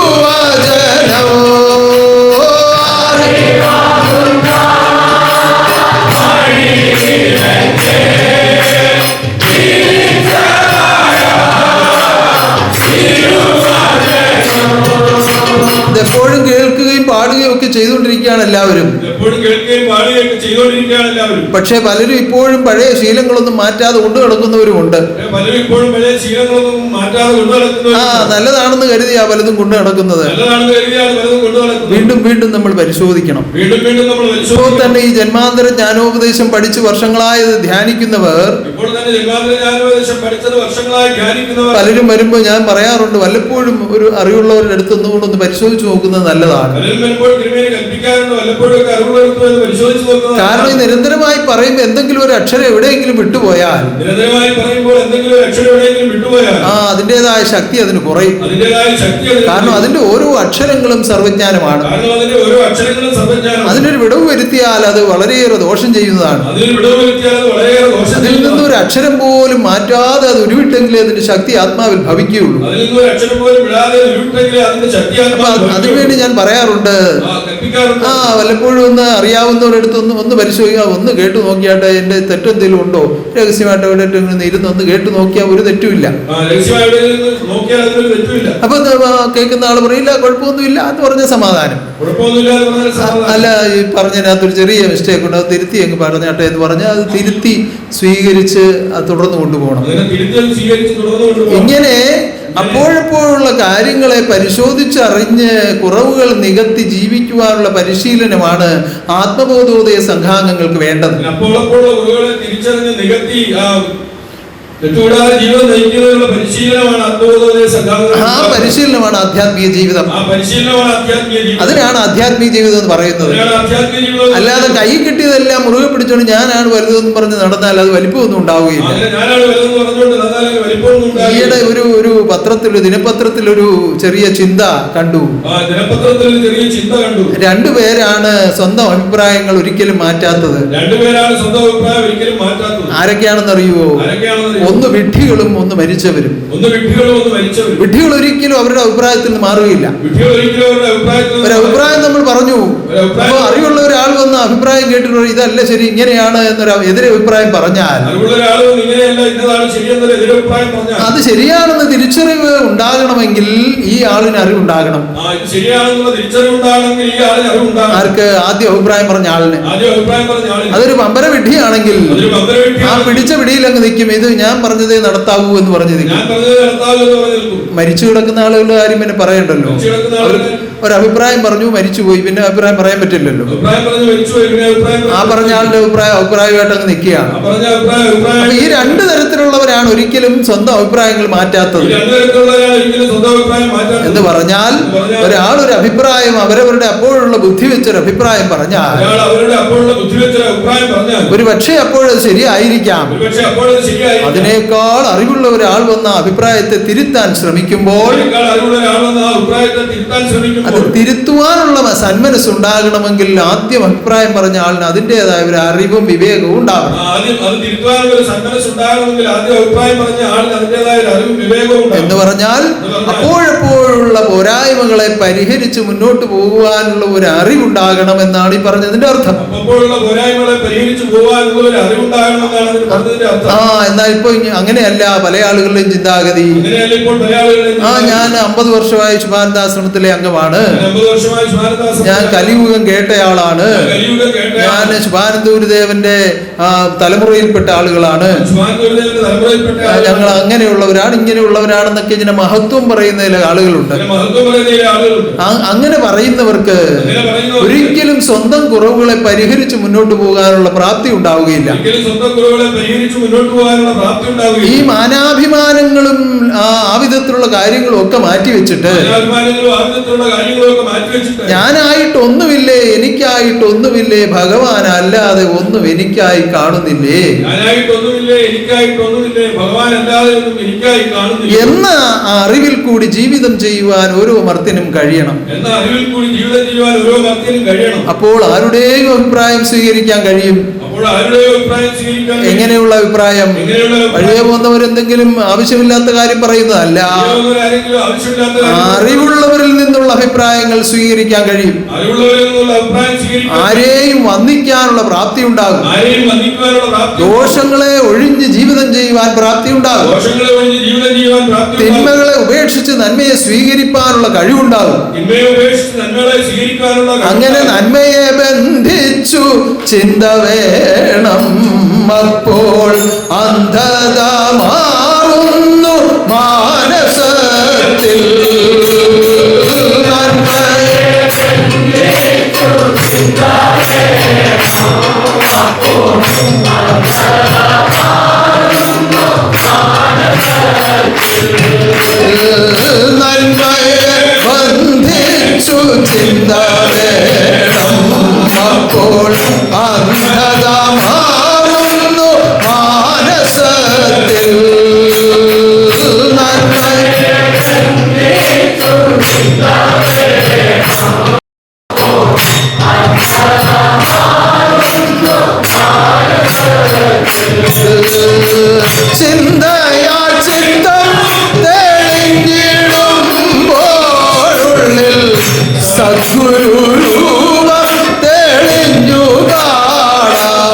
എപ്പോഴും കേൾക്കുകയും പാടുകയും ഒക്കെ ചെയ്തുകൊണ്ടിരിക്കുകയാണ് എല്ലാവരും. എപ്പോഴും കേൾക്കുകയും പാടുകയും ഒക്കെ ചെയ്തുകൊണ്ടിരിക്കുകയാണ് എല്ലാവരും. പക്ഷേ പലരും ഇപ്പോഴും പഴയ ശീലങ്ങളൊന്നും മാറ്റാതെ കൊണ്ടു നടക്കുന്നവരുമുണ്ട്. പലരും ഇപ്പോഴും പഴയ ശീലങ്ങളൊന്നും മാറ്റാതെ കൊണ്ടു നടക്കുന്നവരുണ്ട്. നല്ലതാണെന്ന് കരുതിയാ പലതും കൊണ്ടു നടക്കുന്നത്. നല്ലതാണെന്ന് കരുതിയാണ് പലതും കൊണ്ടു നടക്കുന്നത്. വീണ്ടും വീണ്ടും നമ്മൾ പരിശോധിക്കണം. വീണ്ടും വീണ്ടും നമ്മൾ ഇപ്പോൾ തന്നെ ഈ ജന്മാന്തര ജ്ഞാനോപദേശം പഠിച്ച് വർഷങ്ങളായത് ധ്യാനിക്കുന്നവർ, ഇപ്പോൾ തന്നെ ജന്മാന്തര ജ്ഞാനോപദേശം പഠിച്ചത് വർഷങ്ങളായി ധ്യാനിക്കുന്നവർ പലരും വരുമ്പോൾ ഞാൻ പറയാറുണ്ട്, വല്ലപ്പോഴും ഒരു അറിവുള്ളവരുടെ അടുത്ത് ഒന്നുകൊണ്ടൊന്ന് പരിശോധിച്ച് നോക്കുന്നത് നല്ലതാണ്. കാരണം ഈ നിരന്തരമായി പറയുമ്പോൾ എന്തെങ്കിലും ഒരു അക്ഷരം എവിടെയെങ്കിലും വിട്ടുപോയാൽ അതിൻ്റെതായ ശക്തി അതിന് കുറയും. കാരണം അതിന്റെ ഓരോ അക്ഷരങ്ങളും സർവജ്ഞാനമാണ്. അതിനൊരു വിടവ് വരുത്തിയാൽ അത് വളരെയേറെ ദോഷം ചെയ്യുന്നതാണ്. അതിൽ നിന്നൊരു അക്ഷരം പോലും മാറ്റാതെ അത് ഉരുവിട്ടെങ്കിലേ അതിന്റെ ശക്തി ആത്മാവിൽ ഭവിക്കുകയുള്ളൂ. അപ്പൊ അതിനുവേണ്ടി ഞാൻ പറയാറുണ്ട്, വല്ലപ്പോഴും ഒന്ന് അറിയാവുന്നവരടുത്ത് ഒന്ന് പരിശോധിക്കുക, ഒന്ന് കേട്ടു നോക്കിയാട്ടെ എന്റെ തെറ്റെന്തെങ്കിലും ഉണ്ടോ, രഹസ്യമായിട്ട് എവിടെയെങ്കിലും ഇരുന്ന് ഒന്ന് കേട്ടു നോക്കിയാൽ ഒരു തെറ്റുമില്ല. അപ്പൊ കേൾക്കുന്ന ആള് പറയില്ല കുഴപ്പമൊന്നുമില്ല എന്ന് പറഞ്ഞ സമാധാനം. അല്ല, ഈ പറഞ്ഞതിനകത്തൊരു ചെറിയ മിസ്റ്റേക്ക് ഉണ്ട്, അത് തിരുത്തി അങ്ങ് പറഞ്ഞാട്ടെ എന്ന് പറഞ്ഞാൽ അത് തിരുത്തി സ്വീകരിച്ച് അത് തുടർന്ന് കൊണ്ടുപോകണം. ഇങ്ങനെ അപ്പോഴപ്പോഴുള്ള കാര്യങ്ങളെ പരിശോധിച്ചറിഞ്ഞ് കുറവുകൾ നികത്തി ജീവിക്കുവാനുള്ള പരിശീലനമാണ് ആത്മബോധോദയ സംഘാംഗങ്ങൾക്ക് വേണ്ടത്. ആ പരിശീലനമാണ് ആധ്യാത്മിക ജീവിതം. അതിനാണ് ആധ്യാത്മിക ജീവിതം എന്ന് പറയുന്നത്. അല്ലാതെ കൈ കിട്ടിയതെല്ലാം മുറുകെ പിടിച്ചോണ്ട് ഞാനാണ് വലുതെന്ന് പറഞ്ഞ് നടന്നാൽ അത് വലിപ്പമൊന്നും ഉണ്ടാവുകയില്ല. ഈയിടെ ഒരു ദിനപത്രത്തിലൊരു ചെറിയ ചിന്ത കണ്ടു. രണ്ടുപേരാണ് സ്വന്തം അഭിപ്രായങ്ങൾ ഒരിക്കലും മാറ്റാത്തത്. ആരൊക്കെയാണെന്നറിയുവോ? ഒന്ന് വിഡ്ഢികളും ഒന്ന് മരിച്ചവരും. വിഡ്ഢികൾ ഒരിക്കലും അവരുടെ അഭിപ്രായത്തിൽ നിന്ന് മാറുകയില്ല. ഒരു അഭിപ്രായം നമ്മൾ പറഞ്ഞു, അപ്പൊ അറിവുള്ള ഒരാൾ വന്ന് അഭിപ്രായം കേട്ടിട്ട് ഇതല്ല ശരി ഇങ്ങനെയാണ് എന്നൊരു എതിരെ അഭിപ്രായം പറഞ്ഞാൽ അത് ശരിയാണെന്ന് തിരിച്ചറിവ് ഉണ്ടാകണമെങ്കിൽ ഈ ആളിന് അറിവുണ്ടാകണം. ആർക്ക്? ആദ്യ അഭിപ്രായം പറഞ്ഞ ആളിന്. അതൊരു പമ്പര വിഡ്ഢിയാണെങ്കിൽ ആ പിടിച്ച പിടിയിൽ അങ്ങ് നിൽക്കും, ഇത് ഞാൻ പറഞ്ഞതേ നടത്താവൂ എന്ന് പറഞ്ഞു നിൽക്കും. മരിച്ചു കിടക്കുന്ന ആളുകളുടെ കാര്യം പിന്നെ പറയണ്ടല്ലോ. ഒരു അഭിപ്രായം പറഞ്ഞു, മരിച്ചുപോയി, പിന്നെ അഭിപ്രായം പറയാൻ പറ്റില്ലല്ലോ. ആ പറഞ്ഞ ആളുടെ അഭിപ്രായമായിട്ട് അങ്ങ് നിൽക്കുകയാണ്. അപ്പൊ ഈ രണ്ടു തരത്തിലുള്ളവരാണ് ഒരിക്കലും സ്വന്തം അഭിപ്രായങ്ങൾ മാറ്റാത്തത്. എന്ന് പറഞ്ഞാൽ ഒരാളൊരു അഭിപ്രായം അവരവരുടെ അപ്പോഴുള്ള ബുദ്ധി വെച്ചൊരു അഭിപ്രായം പറഞ്ഞാൽ ഒരു പക്ഷേ അപ്പോഴത് ശരിയായിരിക്കാം. അതിനേക്കാൾ അറിവുള്ള ഒരാൾ വന്ന അഭിപ്രായത്തെ തിരുത്താൻ ശ്രമിക്കുമ്പോൾ അത് തിരുത്തുവാനുള്ള സന്മനസ്സുണ്ടാകണമെങ്കിൽ ആദ്യം അഭിപ്രായം പറഞ്ഞ ആളിന് അതിൻ്റെതായ ഒരു അറിവും വിവേകവും ഉണ്ടാകണം. എന്ന് പറഞ്ഞാൽ അപ്പോഴപ്പോഴുള്ള പോരായ്മകളെ പരിഹരിച്ച് മുന്നോട്ട് പോകുവാനുള്ള ഒരു അറിവുണ്ടാകണം എന്നാണ് ഈ പറഞ്ഞതിന്റെ അർത്ഥം. എന്നാൽ ഇപ്പൊ അങ്ങനെയല്ല പല ആളുകളുടെയും ചിന്താഗതി. ഞാൻ 50 വർഷമായി ശുഭാനന്ദാശ്രമത്തിലെ അംഗമാണ്, ഞാൻ കലിയുഗം കേട്ടയാളാണ്, ഞാൻ ശുഭാനന്ദ ഗുരുദേവന്റെ തലമുറയിൽപ്പെട്ട ആളുകളാണ്, ഞങ്ങൾ അങ്ങനെയുള്ളവരാണ് ഇങ്ങനെയുള്ളവരാണെന്നൊക്കെ ഇങ്ങനെ മഹത്വം പറയുന്ന ചില ആളുകളുണ്ട്. അങ്ങനെ പറയുന്നവർക്ക് ഒരിക്കലും സ്വന്തം കുറവുകളെ പരിഹരിച്ച് മുന്നോട്ട് പോകാനുള്ള പ്രാപ്തി ഉണ്ടാവുകയില്ല. ഈ മാനാഭിമാനങ്ങളും ആ വിധത്തിലുള്ള കാര്യങ്ങളും ഒക്കെ മാറ്റിവെച്ചിട്ട് ഞാനായിട്ടൊന്നുമില്ലേ എനിക്കായിട്ടൊന്നുമില്ലേ ഭഗവാൻ അല്ലാതെ ഒന്നും എനിക്കായി കാണുന്നില്ലേ എന്ന അറിവിൽ കൂടി ജീവിതം ചെയ്യുവാൻ ഓരോ മർത്യനും കഴിയണം. അപ്പോൾ ആരുടെയും അഭിപ്രായം സ്വീകരിക്കാൻ കഴിയും. അപ്പോൾ ആരുടെയോ അഭിപ്രായം സ്വീകരിക്കാൻ കഴിയും. എങ്ങനെയുള്ള അഭിപ്രായം? വഴിയെ പോകുന്നവരെന്തെങ്കിലും ആവശ്യമില്ലാത്ത കാര്യം പറയുന്നതല്ല. ആരെങ്കിലും ആവശ്യമില്ലാത്ത കാര്യം അറിവുള്ളവരിൽ നിന്നുള്ള അഭിപ്രായങ്ങൾ സ്വീകരിക്കാൻ കഴിയും. അറിവുള്ളവരിൽ നിന്നുള്ള അഭിപ്രായം സ്വീകരിക്കാൻ ആരെയും വന്ദിക്കാനുള്ള പ്രാപ്തി ഉണ്ടാകും. ആരെയും വന്ദിക്കുവാനുള്ള പ്രാപ്തി, ദോഷങ്ങളെ ഒഴിഞ്ഞ് ജീവിതം ചെയ്യുവാൻ പ്രാപ്തി ഉണ്ടാകും. ദോഷങ്ങളെ ഒഴിഞ്ഞ് ജീവിതം ചെയ്യുവാൻ പ്രാപ്തി, തിന്മകളെ ഉപേക്ഷിച്ച് നന്മയെ സ്വീകരിക്കാനുള്ള കഴിവുണ്ടാകും. തിന്മയെ ഉപേക്ഷിച്ച് നന്മകളെ സ്വീകരിക്കാനുള്ള അങ്ങനെ നന്മയെ ബന്ധിച്ചു ചിന്ത വേണം, അപ്പോൾ അന്ധത മാറുന്നു മാനസത്തിൽ. നന്മയെ ബന്ധിച്ചു ചിന്ത വേണം, അപ്പോൾ അന്ധത മാറുന്നു മാനസത്തിൽ. ചിന്തയാൽ ചിത്തം തെളിഞ്ഞിടുമ്പോഴുള്ളിൽ സദ്ഗുരുരൂപം തെളിഞ്ഞു കാണാം.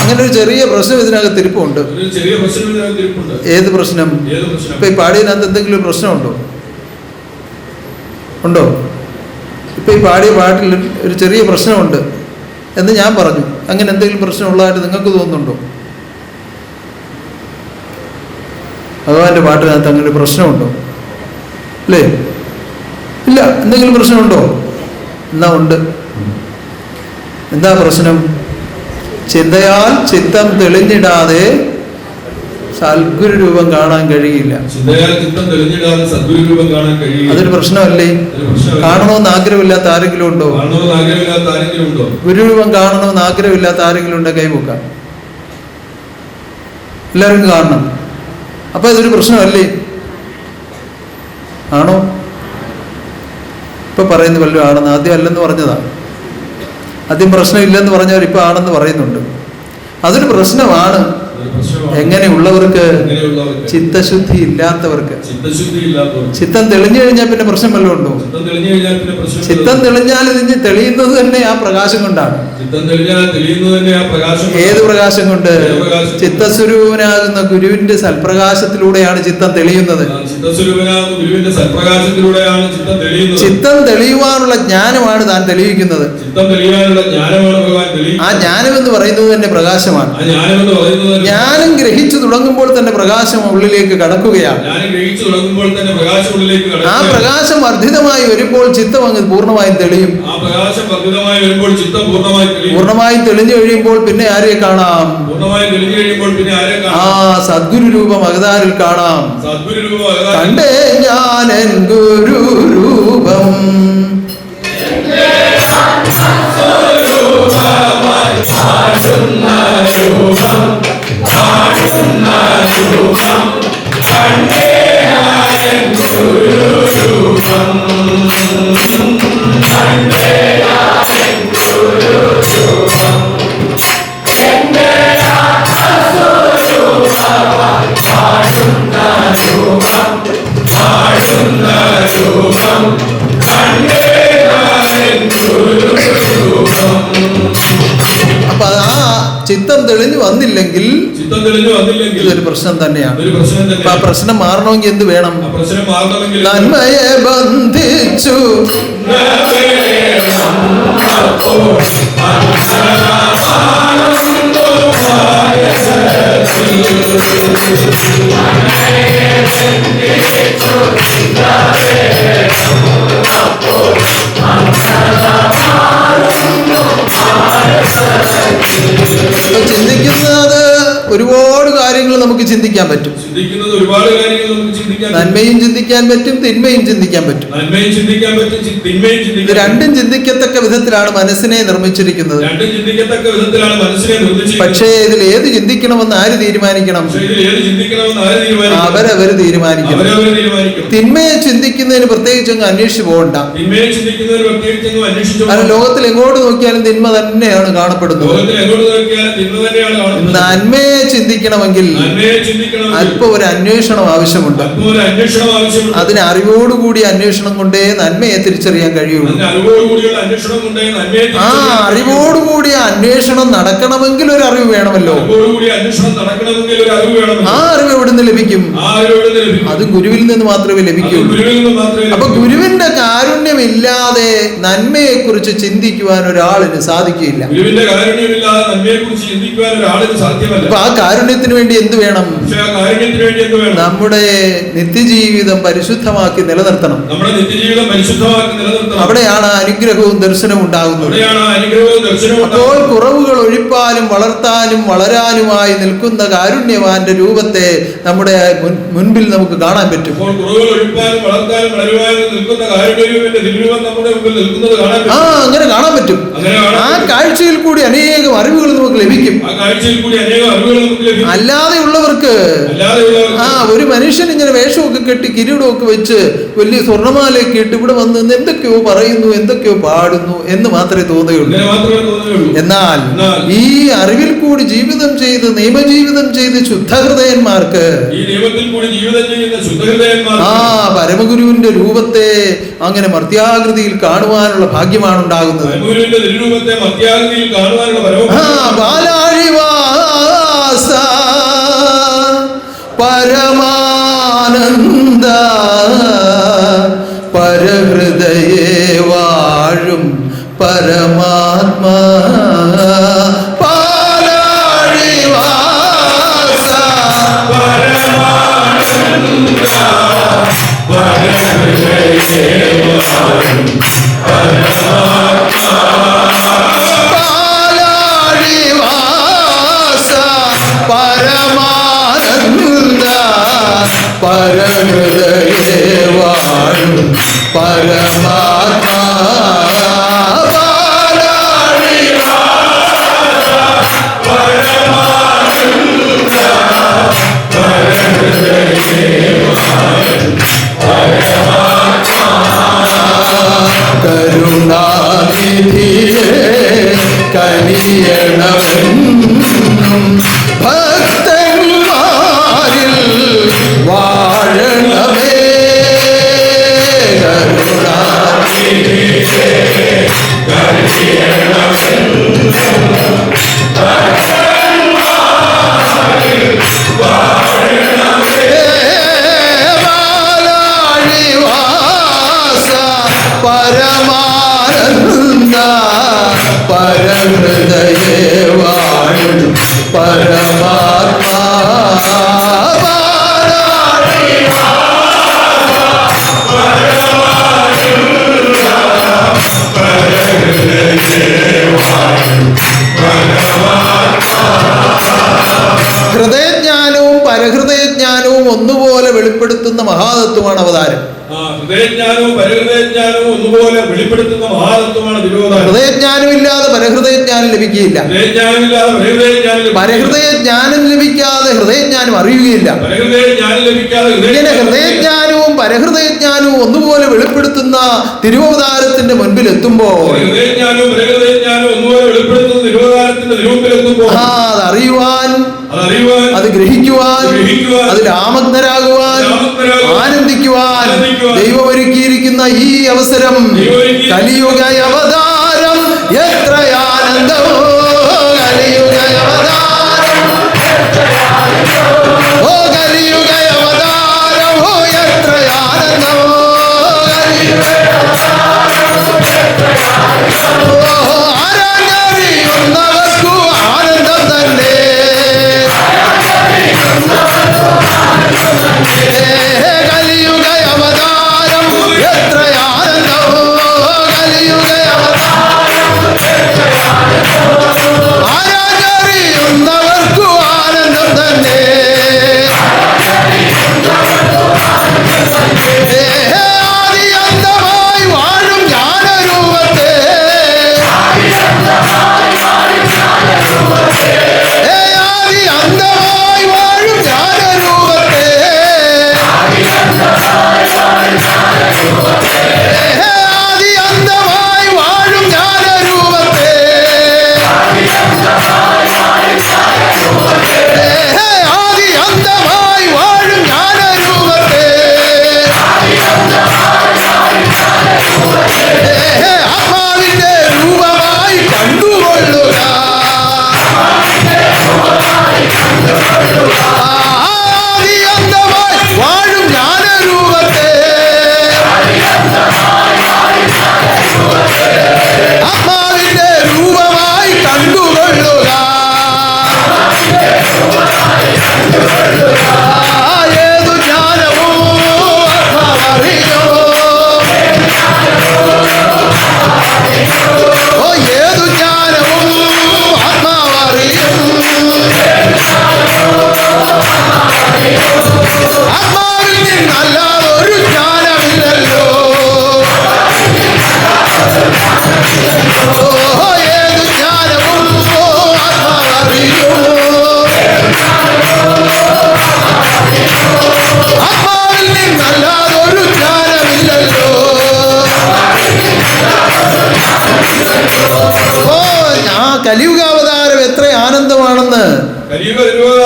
അങ്ങനെ ഒരു ചെറിയ പ്രശ്നം ഇതിനകത്ത് ഇരിപ്പുണ്ട്. ഏത് പ്രശ്നം? ഇപ്പൊ ഈ പാടിയതിനകത്ത് എന്തെങ്കിലും പ്രശ്നമുണ്ടോ? ഉണ്ടോ? ഇപ്പൊ ഈ പാടിയ പാട്ടിൽ ഒരു ചെറിയ പ്രശ്നമുണ്ട് എന്ന് ഞാൻ പറഞ്ഞു. അങ്ങനെ എന്തെങ്കിലും പ്രശ്നമുള്ളതായിട്ട് നിങ്ങൾക്ക് തോന്നുന്നുണ്ടോ? ഭഗവാന്റെ പാട്ടിനകത്ത് അങ്ങനെ ഒരു പ്രശ്നമുണ്ടോ? അല്ലേ? ഇല്ല. എന്തെങ്കിലും പ്രശ്നമുണ്ടോ? എന്നാ ഉണ്ട്. എന്താ പ്രശ്നം? ചിന്തയാൽ ചിത്തം തെളിഞ്ഞിടാതെ സദ്ഗുരു രൂപം കാണാൻ കഴിയില്ല. അതൊരു പ്രശ്നമല്ലേ? കാണണമെന്ന് ആഗ്രഹമില്ലാത്ത ആരെങ്കിലും ഉണ്ടോ? ഗുരുരൂപം കാണണമെന്ന് ആഗ്രഹമില്ലാത്ത ആരെങ്കിലും ഉണ്ടോ? കൈമുക്കാം. എല്ലാവർക്കും കാണണം. അപ്പൊ ഇതൊരു പ്രശ്നമല്ലേ? ആണോ? ഇപ്പൊ പറയുന്നത് വല്ലതും ആണെന്ന്. ആദ്യം അല്ലെന്ന് പറഞ്ഞതാണ്. ആദ്യം പ്രശ്നമില്ലെന്ന് പറഞ്ഞവർ ഇപ്പൊ ആണെന്ന് പറയുന്നുണ്ട്. അതൊരു പ്രശ്നമാണ്. എങ്ങനെയുള്ളവർക്ക്? ചിത്തശുദ്ധി ഇല്ലാത്തവർക്ക്. ചിത്തം തെളിഞ്ഞു കഴിഞ്ഞാൽ പിന്നെ പ്രശ്നം വല്ലതും ഉണ്ടോ? ചിത്തം തെളിഞ്ഞാൽ ഇതിന് തെളിയുന്നത് തന്നെ ആ പ്രകാശം കൊണ്ടാണ്. ഏത് പ്രകാശം കൊണ്ട്? ചിത്തസ്വരൂപനാകുന്ന ഗുരുവിന്റെ സൽപ്രകാശത്തിലൂടെയാണ് ചിത്തം തെളിയുന്നത്. ചിത്തം തെളിയുവാനുള്ള ജ്ഞാനമാണ് താൻ തെളിയിക്കുന്നത്. ആ ജ്ഞാനം എന്ന് പറയുന്നത് തന്നെ പ്രകാശമാണ്. ജ്ഞാനം ഗ്രഹിച്ചു തുടങ്ങുമ്പോൾ തന്നെ പ്രകാശം ഉള്ളിലേക്ക് കടക്കുകയാണ്. ആ പ്രകാശം വർദ്ധിതമായി വരുമ്പോൾ ചിത്തം അങ്ങ് പൂർണ്ണമായും തെളിയും. പൂർണ്ണമായും തെളിഞ്ഞു കഴിയുമ്പോൾ പിന്നെ ആരെ കാണാം? ആ സദ്ഗുരു രൂപം അവതാരിൽ കാണാം. കണ്ടേ ഞാൻ എൻ ഗുരു രൂപം. അപ്പൊ ആ ചിത്തം തെളിഞ്ഞു വന്നില്ലെങ്കിൽ ഇതൊരു പ്രശ്നം തന്നെയാണ്. അപ്പൊ ആ പ്രശ്നം മാറണമെങ്കിൽ എന്ത് വേണം? നന്മയെ ബന്ധിച്ചു ചിന്തിക്കുന്നത് ഒരുപാട് കാര്യങ്ങൾ നമുക്ക് ചിന്തിക്കാൻ പറ്റും. ചിന്തിക്കുന്നത് ഒരുപാട് കാര്യങ്ങൾ നമുക്ക് ചിന്തിക്കാൻ, നന്മയും ചിന്തിക്കാൻ പറ്റും, തിന്മയും ചിന്തിക്കാൻ പറ്റും. നന്മയും ചിന്തിക്കാൻ പറ്റും, തിന്മയും ഇത് ചിന്തിക്കാൻ. രണ്ടും ചിന്തിക്കത്തക്ക വിധത്തിലാണ് മനസ്സിനെ നിർമ്മിച്ചിരിക്കുന്നത്. രണ്ടും ചിന്തിക്കത്തക്ക വിധത്തിലാണ് മനസ്സിനെ നിർമ്മിച്ചിരിക്കുന്നത്. പക്ഷേ ഇതിൽ ഏത് ചിന്തിക്കണമെന്ന് ആര് തീരുമാനിക്കണം? അവരവർ തീരുമാനിക്കണം. തിന്മയെ ചിന്തിക്കുന്നതിന് പ്രത്യേകിച്ച് അങ്ങ് അന്വേഷിച്ചു പോകണ്ട. കാരണം ലോകത്തിൽ എങ്ങോട്ട് നോക്കിയാലും തിന്മ തന്നെയാണ് കാണപ്പെടുന്നത്. നന്മയെ ചിന്തിക്കണമെങ്കിൽ അല്പം ഒരു അന്വേഷണം ആവശ്യമുണ്ട്. അതിന് അറിവോടുകൂടി അന്വേഷണം കൊണ്ടേ നന്മയെ തിരിച്ചറിയാൻ കഴിയുള്ളൂ. ആ അറിവോടുകൂടി അന്വേഷണം നടക്കണമെങ്കിൽ ഒരു അറിവ് വേണമല്ലോ. ആ അറിവ് എവിടുന്ന് ലഭിക്കും? അത് ഗുരുവിൽ നിന്ന് മാത്രമേ ലഭിക്കുള്ളൂ. അപ്പൊ ഗുരുവിന്റെ കാരുണ്യമില്ലാതെ നന്മയെ കുറിച്ച് ചിന്തിക്കുവാൻ ഒരാളിന് സാധിക്കില്ല. അപ്പൊ ആ കാരുണ്യത്തിന് വേണ്ടി എന്ത് വേണം? നമ്മുടെ നിത്യജീവിതം പരിശുദ്ധമാക്കി നിലനിർത്തണം. അവിടെയാണ് അനുഗ്രഹവും ദർശനവും ഉണ്ടാകുന്നത്. അപ്പോൾ കുറവുകൾ ഒഴിപ്പാനും വളർത്താനും വളരാനുമായി നിൽക്കുന്ന കാരുണ്യവാന്റെ രൂപത്തെ നമ്മുടെ മുൻപിൽ നമുക്ക് കാണാൻ പറ്റും. ആ അങ്ങനെ കാണാൻ പറ്റും. ആ കാഴ്ചയിൽ കൂടി അനേകം അറിവുകൾ നമുക്ക് ലഭിക്കും. അല്ലാതെയുള്ളവർക്ക് ഒരു മനുഷ്യൻ ഇങ്ങനെ വേഷമൊക്കെ കെട്ടി കിരീടമൊക്കെ വെച്ച് വലിയ സ്വർണ്ണമാലയൊക്കെ ഇട്ട് ഇവിടെ വന്ന് എന്തൊക്കെയോ പറയുന്നു, എന്തൊക്കെയോ പാടുന്നു എന്ന് മാത്രമേ തോന്നുകയുള്ളൂ. എന്നാൽ ഈ അറിവിൽ കൂടി ജീവിതം ചെയ്ത് നിയമജീവിതം ചെയ്ത് ശുദ്ധഹൃദയന്മാർക്ക് ആ പരമഗുരുവിന്റെ രൂപത്തെ അങ്ങനെ മർത്യാകൃതിയിൽ കാണുവാനുള്ള ഭാഗ്യമാണ് ഉണ്ടാകുന്നത്. ബാലാഴിവാസ പരമാനന്ദ പരഹൃദയേ വാഴും പരമാത്മാ പരഹൃദയേ വാഴും പരമാത്മാ കരുണാനിധിയേ കനിയണമെന്നും ഭക്തന്മാരിൽ വാഴണമേ. കരുണാനിധിയേ പരമാനന്ദ പരഹൃദയേ വാഴും പരമാത്മാ ഹൃദയജ്ഞാനവും പരഹൃദയജ്ഞാനവും ഒന്നുപോലെ വെളിപ്പെടുത്തുന്ന മഹാതത്വമാണ് അവതാരം. ഹൃദയജ്ഞാനവും പരഹൃദയജ്ഞാനവും ഒന്നുപോലെ വെളിപ്പെടുത്തുന്ന മഹാതത്വമാണ് തിരുവോധാനം. ഹൃദയജ്ഞാനമില്ലാതെ പരഹൃദയജ്ഞാനം ലഭിക്കുകയില്ല. പരഹൃദയജ്ഞാനം ലഭിക്കാതെ ഹൃദയജ്ഞാനം അറിയുകയില്ല. ഇങ്ങനെ ഹൃദയജ്ഞാനവും പരഹൃദയജ്ഞാനവും ഒന്നുപോലെ വെളിപ്പെടുത്തുന്ന തിരുവോധാരത്തിന്റെ മുൻപിൽ എത്തുമ്പോൾ അതറിയുവാൻ, അത് ഗ്രഹിക്കുവാൻ, അതിൽ ആമഗ്നരാകുവാൻ, ആനന്ദിക്കുവാൻ ദൈവം ഒരുക്കിയിരിക്കുന്ന ഈ അവസരം കലിയുഗ അവതാരം എത്ര ആനന്ദമോ, കലിയുഗ അവതാരം, ഓ കലിയുഗ അവതാരം, ഓ എത്ര ആനന്ദമോ, ആരാഞ്ഞറിയുന്നവർക്കു ആനന്ദം തന്നെ. കലിയുഗ അവതാരം എത്ര ആനന്ദമോ, കലിയുഗ അവതാരം ആരാഞ്ഞറിയുന്നവർക്കു ആനന്ദം തന്നെ.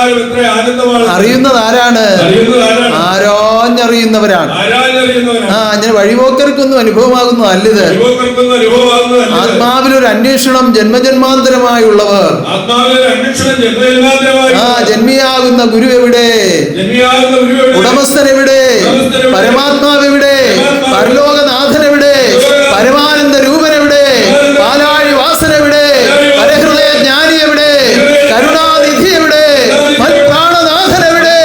പ്രകാരം എത്ര ആനന്ദമാണ്. അറിയുന്നത് ആരാണ്? ആരാഞ്ഞറിയുന്നവരാണ്. അങ്ങനെ വഴിപോക്കർക്കൊന്നും അനുഭവമാകുന്നതല്ലിത്. ആത്മാവിലൊരു അന്വേഷണം ജന്മജന്മാന്തരമായുള്ളവർ. ജന്മിയാകുന്ന ഗുരു എവിടെ? ഉടമസ്ഥൻ എവിടെ? പരമാത്മാവ് എവിടെ? പരലോകനാഥൻ എവിടെ? പരമാനന്ദ രൂപൻ എവിടെ? പാലാഴി വാസൻ എവിടെ? പരഹൃദയ ജ്ഞാനി എവിടെ? കരുണാനിധി എവിടെ? പ്രാണനാഥൻ എവിടെ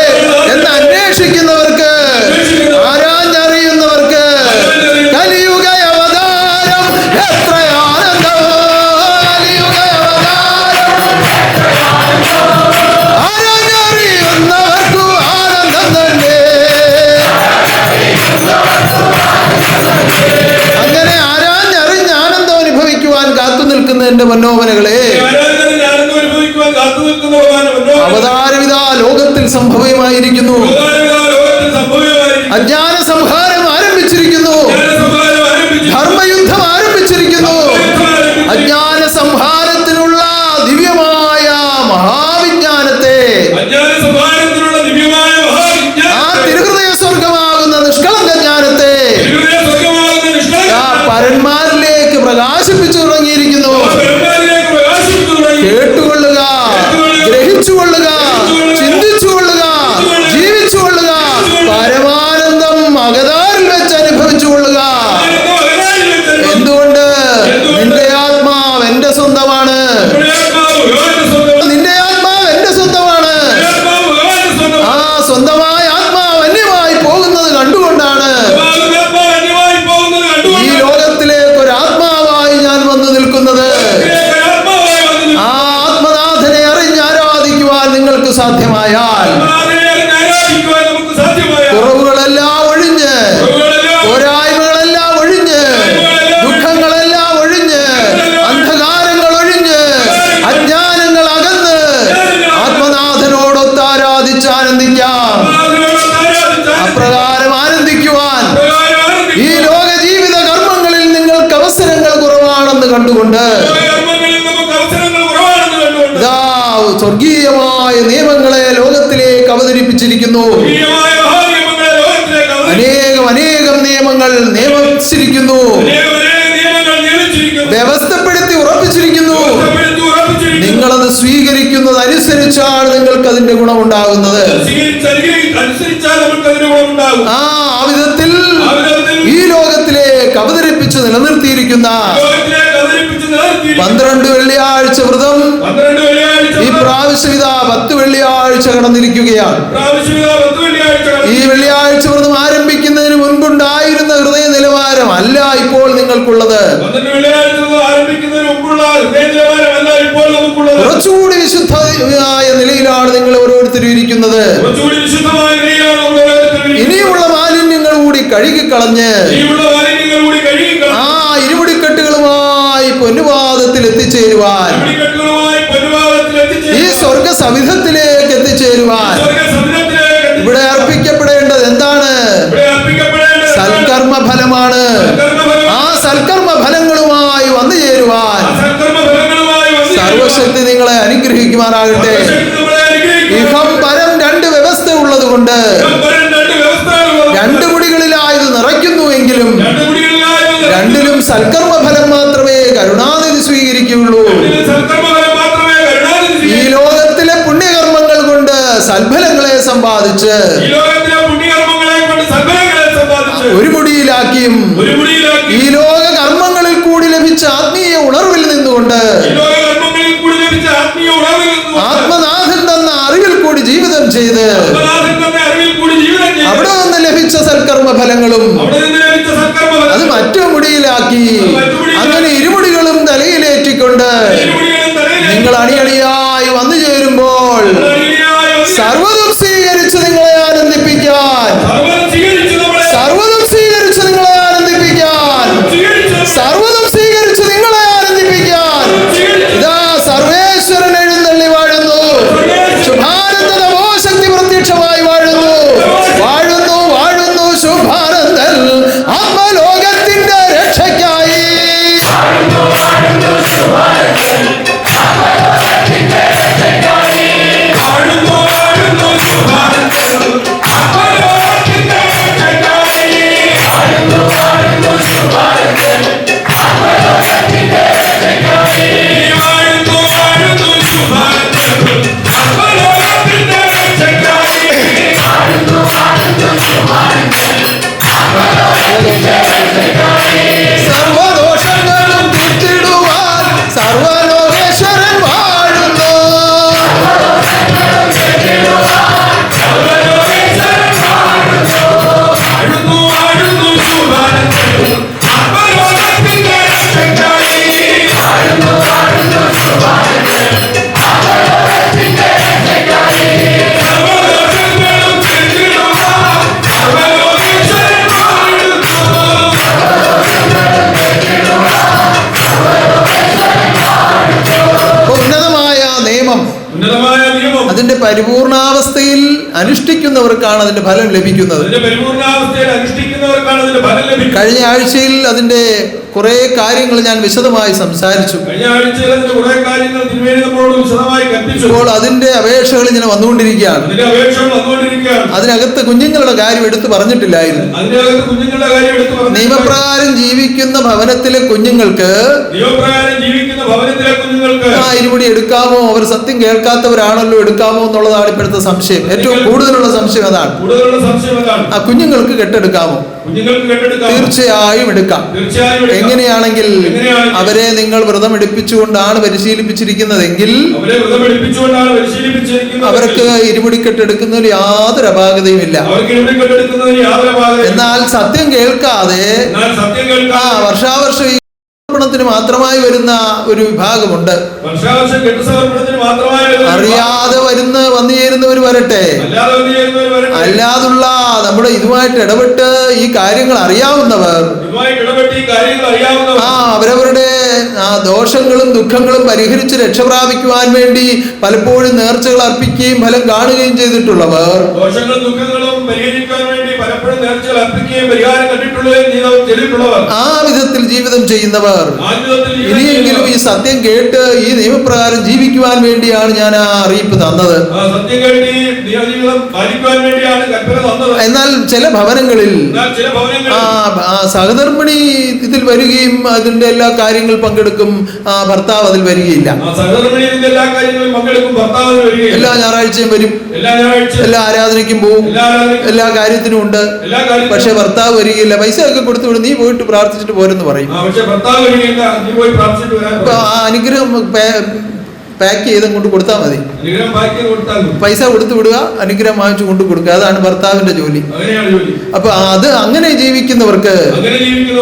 എന്ന് അന്വേഷിക്കുന്നവർക്ക്, ആരാഞ്ഞറിയുന്നവർക്ക് കലിയുഗ അവതാരം എത്ര ആനന്ദം! കലിയുഗ അവതാരം ആരാഞ്ഞറിയുന്നവർക്കു ആനന്ദം തന്നെ. അങ്ങനെ ആരാഞ്ഞറിഞ്ഞ് ആനന്ദം അനുഭവിക്കുവാൻ കാത്തു നിൽക്കുന്ന എന്റെ മനോഹരങ്ങളെ, അവതാരവിധ ലോകത്തിൽ സംഭവമായിരിക്കുന്നു. അജ്ഞാന സംഹാരം ആരംഭിച്ചിരിക്കുന്നു. ധർമ്മയുദ്ധം ആരംഭിച്ചിരിക്കുന്നു. അജ്ഞാന സംഹാരത്തിനുള്ള ദിവ്യമായ മഹാവിജ്ഞാനത്തെ, ആ തിരുഹൃദയ സ്വർഗമാകുന്ന നിഷ്കളങ്ക ജ്ഞാനത്തെ ആ പരന്മാരിലേക്ക് പ്രകാശിപ്പിച്ചു തുടങ്ങിയിരിക്കുന്നു. കേട്ടുകൊള്ളുക, ഗ്രഹിച്ചുകൊള്ളുക, ചിന്തിച്ചുകൊള്ളുക, ജീവിച്ചുകൊള്ളുക, പരമാനന്ദം അകതാരിൽ വെച്ച് അനുഭവിച്ചുകൊള്ളുക. എന്തുകൊണ്ട്? നിന്റെ ആത്മാവ് എന്റെ സ്വന്തമാണ്. നിന്റെ ആത്മാവ് എന്റെ സ്വന്തമാണ്. ആ സ്വന്തമായ ആത്മാവ് അന്യമായി പോകുന്നത് കണ്ടുകൊണ്ടാണ് ഈ ലോകത്തിലേക്ക് ഒരു ആത്മാവായി ഞാൻ വന്നു നിൽക്കുന്നത്. ആ ആത്മനാഥനെ അറിഞ്ഞ് ആരാധിക്കുവാൻ നിങ്ങൾക്ക് സാധ്യമായാൽ, കുറവുകളെല്ലാം ഒഴിഞ്ഞ്, പോരായ്മകളെല്ലാം ഒഴിഞ്ഞ്, ദുഃഖങ്ങളെല്ലാം ഒഴിഞ്ഞ്, അന്ധകാരങ്ങൾ ഒഴിഞ്ഞ്, അജ്ഞാനങ്ങൾ അകന്ന് ആത്മനാഥനോടൊത്ത് ആരാധിച്ച് ആനന്ദിക്കാം. അപ്രകാരം ആനന്ദിക്കുവാൻ ഈ ലോക ജീവിത കർമ്മങ്ങളിൽ നിങ്ങൾക്ക് അവസരങ്ങൾ കുറവാണെന്ന് കണ്ടുകൊണ്ട് ഇതാ സ്വർഗീയമായ നിയമങ്ങളെ ലോകത്തിലേക്ക് അവതരിപ്പിച്ചിരിക്കുന്നു. അനേകം നിയമങ്ങൾ നിയമിച്ചിരിക്കുന്നു, വ്യവസ്ഥപ്പെടുത്തി ഉറപ്പിച്ചിരിക്കുന്നു. നിങ്ങളത് സ്വീകരിക്കുന്നത് അനുസരിച്ചാണ് നിങ്ങൾക്ക് അതിന്റെ ഗുണമുണ്ടാകുന്നത്. ആ വിധത്തിൽ ഈ ലോകത്തിലേക്ക് അവതരിപ്പിച്ച് നിലനിർത്തിയിരിക്കുന്ന 12 വെള്ളിയാഴ്ച വ്രതം ഈ പ്രാവശ്യം ഇതാ 10 വെള്ളിയാഴ്ച കടന്നിരിക്കുകയാണ്. ഈ വെള്ളിയാഴ്ച വ്രതം ആരംഭിക്കുന്നതിന് മുൻപുണ്ടായിരുന്ന ഹൃദയ നിലവാരം അല്ല ഇപ്പോൾ നിങ്ങൾക്കുള്ളത്. കുറച്ചുകൂടി വിശുദ്ധമായ നിലയിലാണ് നിങ്ങൾ ഓരോരുത്തരും ഇരിക്കുന്നത്. ഇനിയുള്ള മാലിന്യങ്ങൾ കൂടി കഴുകിക്കളഞ്ഞ് ആ ഇരുമുടിക്കെട്ടുകളുമായി പൊന്നുപാദത്തിൽ എത്തിച്ചേരുവാൻ, ഈ സ്വർഗ സവിധത്തിലേക്ക് എത്തിച്ചേരുവാൻ ഇവിടെ അർപ്പിക്കപ്പെടേണ്ടത് എന്താണ്? സൽക്കർമ്മ ഫലമാണ്. ആ സൽക്കർമ്മ ഫലങ്ങളുമായി വന്നു ചേരുവാൻ സർവശക്തി നിങ്ങളെ അനുഗ്രഹിക്കുമാറാകട്ടെ. ഇഹം പരം 2 വ്യവസ്ഥ ഉള്ളത് കൊണ്ട് 2 മുടികളിലായത് നിറയ്ക്കുന്നുവെങ്കിലും 2ലും സൽക്കർമ്മ ഫലം മാത്രമേ കരുണാനിധി സ്വീകരിക്കുകയുള്ളൂ. ഈ ലോകത്തിലെ പുണ്യകർമ്മങ്ങൾ കൊണ്ട് സൽഫലങ്ങളെ സമ്പാദിച്ച് ഒരു മുടിയിലാക്കിയും ഈ ലോക കർമ്മങ്ങളിൽ കൂടി ലഭിച്ച ആത്മീയ ഉണർവിൽ നിന്നുകൊണ്ട് ആത്മനാഥൻ തന്ന അറിവിൽ കൂടി ജീവിതം ചെയ്ത് അവിടെ നിന്ന് ലഭിച്ച സൽക്കർമ്മ ഫലങ്ങളും അത് മറ്റു മുടിയിലാക്കി അങ്ങനെ ഇരുമുടികളും തലയിലേറ്റിക്കൊണ്ട് നിങ്ങൾ അണിയണിയായി വന്നു ചേരുമ്പോൾ സർവ്വതും സ്വീകരിച്ച് നിങ്ങളെ ആനന്ദിപ്പിക്കാൻ, സർവ്വതും സ്വീകരിച്ച് നിങ്ങളെ ആനന്ദിപ്പിക്കാൻ, സർവ്വതും സ്വീകരിച്ച് നിങ്ങളെ ആനന്ദിപ്പിക്കാൻ ഇതാ സർവേശ്വരൻ എഴുന്നള്ളി വാഴുന്നു. ശുഭാനന്ദ നമോശക്തി പ്രത്യക്ഷമായി വാഴുന്നു, വാഴുന്നു, വാഴുന്നു. ശുഭാനന്ദൻ ആത്മലോകത്തിന്റെ രക്ഷയ്ക്കായി വാഴുന്നു. അനുഷ്ഠിക്കുന്നവർക്കാണ് അതിന്റെ ഫലം ലഭിക്കുന്നത്. അതിന്റെ പരിപൂർണാവസ്ഥയിൽ അനുഷ്ഠിക്കുന്നവർക്കാണ് അതിന്റെ ഫലം ലഭിക്കുന്നത്. കഴിഞ്ഞ ആഴ്ചയിൽ അതിന്റെ കുറെ കാര്യങ്ങൾ ഞാൻ വിശദമായി സംസാരിച്ചു. കഴിഞ്ഞ ആഴ്ചയിൽ അതിന്റെ കുറെ കാര്യങ്ങൾ തിരുമേനി നമ്മളോട് വിശദമായി കൽപ്പിച്ചു. ഇപ്പോൾ അതിന്റെ അപേക്ഷകൾ ഇങ്ങനെ വന്നുകൊണ്ടിരിക്കുകയാണ്. അതിന്റെ അപേക്ഷകൾ വന്നുകൊണ്ടിരിക്കുകയാണ്. അതിനകത്ത് കുഞ്ഞുങ്ങളുടെ കാര്യം എടുത്തു പറഞ്ഞിട്ടില്ലായിരുന്നു. അതിനകത്ത് കുഞ്ഞുങ്ങളുടെ കാര്യം എടുത്തു പറഞ്ഞു. നിയമപ്രകാരം ജീവിക്കുന്ന ഭവനത്തിലെ കുഞ്ഞുങ്ങൾക്ക് ആ ഇരുമുടി എടുക്കാമോ? അവർ സത്യം കേൾക്കാത്തവരാണല്ലോ, എടുക്കാമോ എന്നുള്ളതാണ് ഇപ്പോഴത്തെ സംശയം. ഏറ്റവും കൂടുതലുള്ള സംശയം അതാണ്. ആ കുഞ്ഞുങ്ങൾക്ക് കെട്ടെടുക്കാമോ? തീർച്ചയായും എടുക്കാം. എങ്ങനെയാണെങ്കിൽ അവരെ നിങ്ങൾ വ്രതം എടുപ്പിച്ചുകൊണ്ടാണ് പരിശീലിപ്പിച്ചിരിക്കുന്നതെങ്കിൽ അവർക്ക് ഇരുമുടിക്കെട്ടെടുക്കുന്നതിൽ യാതൊരു അപാകതയുമില്ല. എന്നാൽ സത്യം കേൾക്കാതെ വർഷാവർഷം ത്തിന് മാത്രമായി വരുന്ന ഒരു വിഭാഗമുണ്ട്. അറിയാതെ വന്നു ചേരുന്നവർ വരട്ടെ, അല്ലാതുള്ള നമ്മുടെ ഇതുമായിട്ട് ഇടപെട്ട് ഈ കാര്യങ്ങൾ അറിയാവുന്നവർ അവരവരുടെ ദോഷങ്ങളും ദുഃഖങ്ങളും പരിഹരിച്ച് രക്ഷപ്രാപിക്കുവാൻ വേണ്ടി പലപ്പോഴും നേർച്ചകൾ അർപ്പിക്കുകയും ഫലം കാണുകയും ചെയ്തിട്ടുള്ളവർ ആ വിധത്തിൽ ജീവിതം ചെയ്യുന്നവർ ഇനിയെങ്കിലും ഈ സത്യം കേട്ട് ഈ നിയമപ്രകാരം ജീവിക്കുവാൻ വേണ്ടിയാണ് ഞാൻ ആ അറിയിപ്പ് തന്നത്. എന്നാൽ ചില ഭവനങ്ങളിൽ സഹധർമ്മിണി ഇതിൽ വരികയും അതിന്റെ എല്ലാ കാര്യങ്ങൾ പങ്കെടുക്കും, ഭർത്താവ് അതിൽ വരികയില്ല. എല്ലാ ഞായറാഴ്ചയും വരും, എല്ലാ ആരാധനയ്ക്കും പോവും, എല്ലാ കാര്യത്തിനും ഉണ്ട്. പക്ഷെ ഭർത്താവ് വരികയില്ല. പൈസ ഒക്കെ കൊടുത്തു വിടും, നീ പോയിട്ട് പ്രാർത്ഥിച്ചിട്ട് പോരെന്ന് പറയും. അനുഗ്രഹം പാക്ക് ചെയ്ത് കൊണ്ട് കൊടുത്താൽ മതി. പൈസ കൊടുത്തു വിടുക, അനുഗ്രഹം വാങ്ങിച്ചു കൊണ്ട് കൊടുക്കുക, അതാണ് ഭർത്താവിന്റെ ജോലി. അപ്പൊ അത് അങ്ങനെ ജീവിക്കുന്നവർക്ക്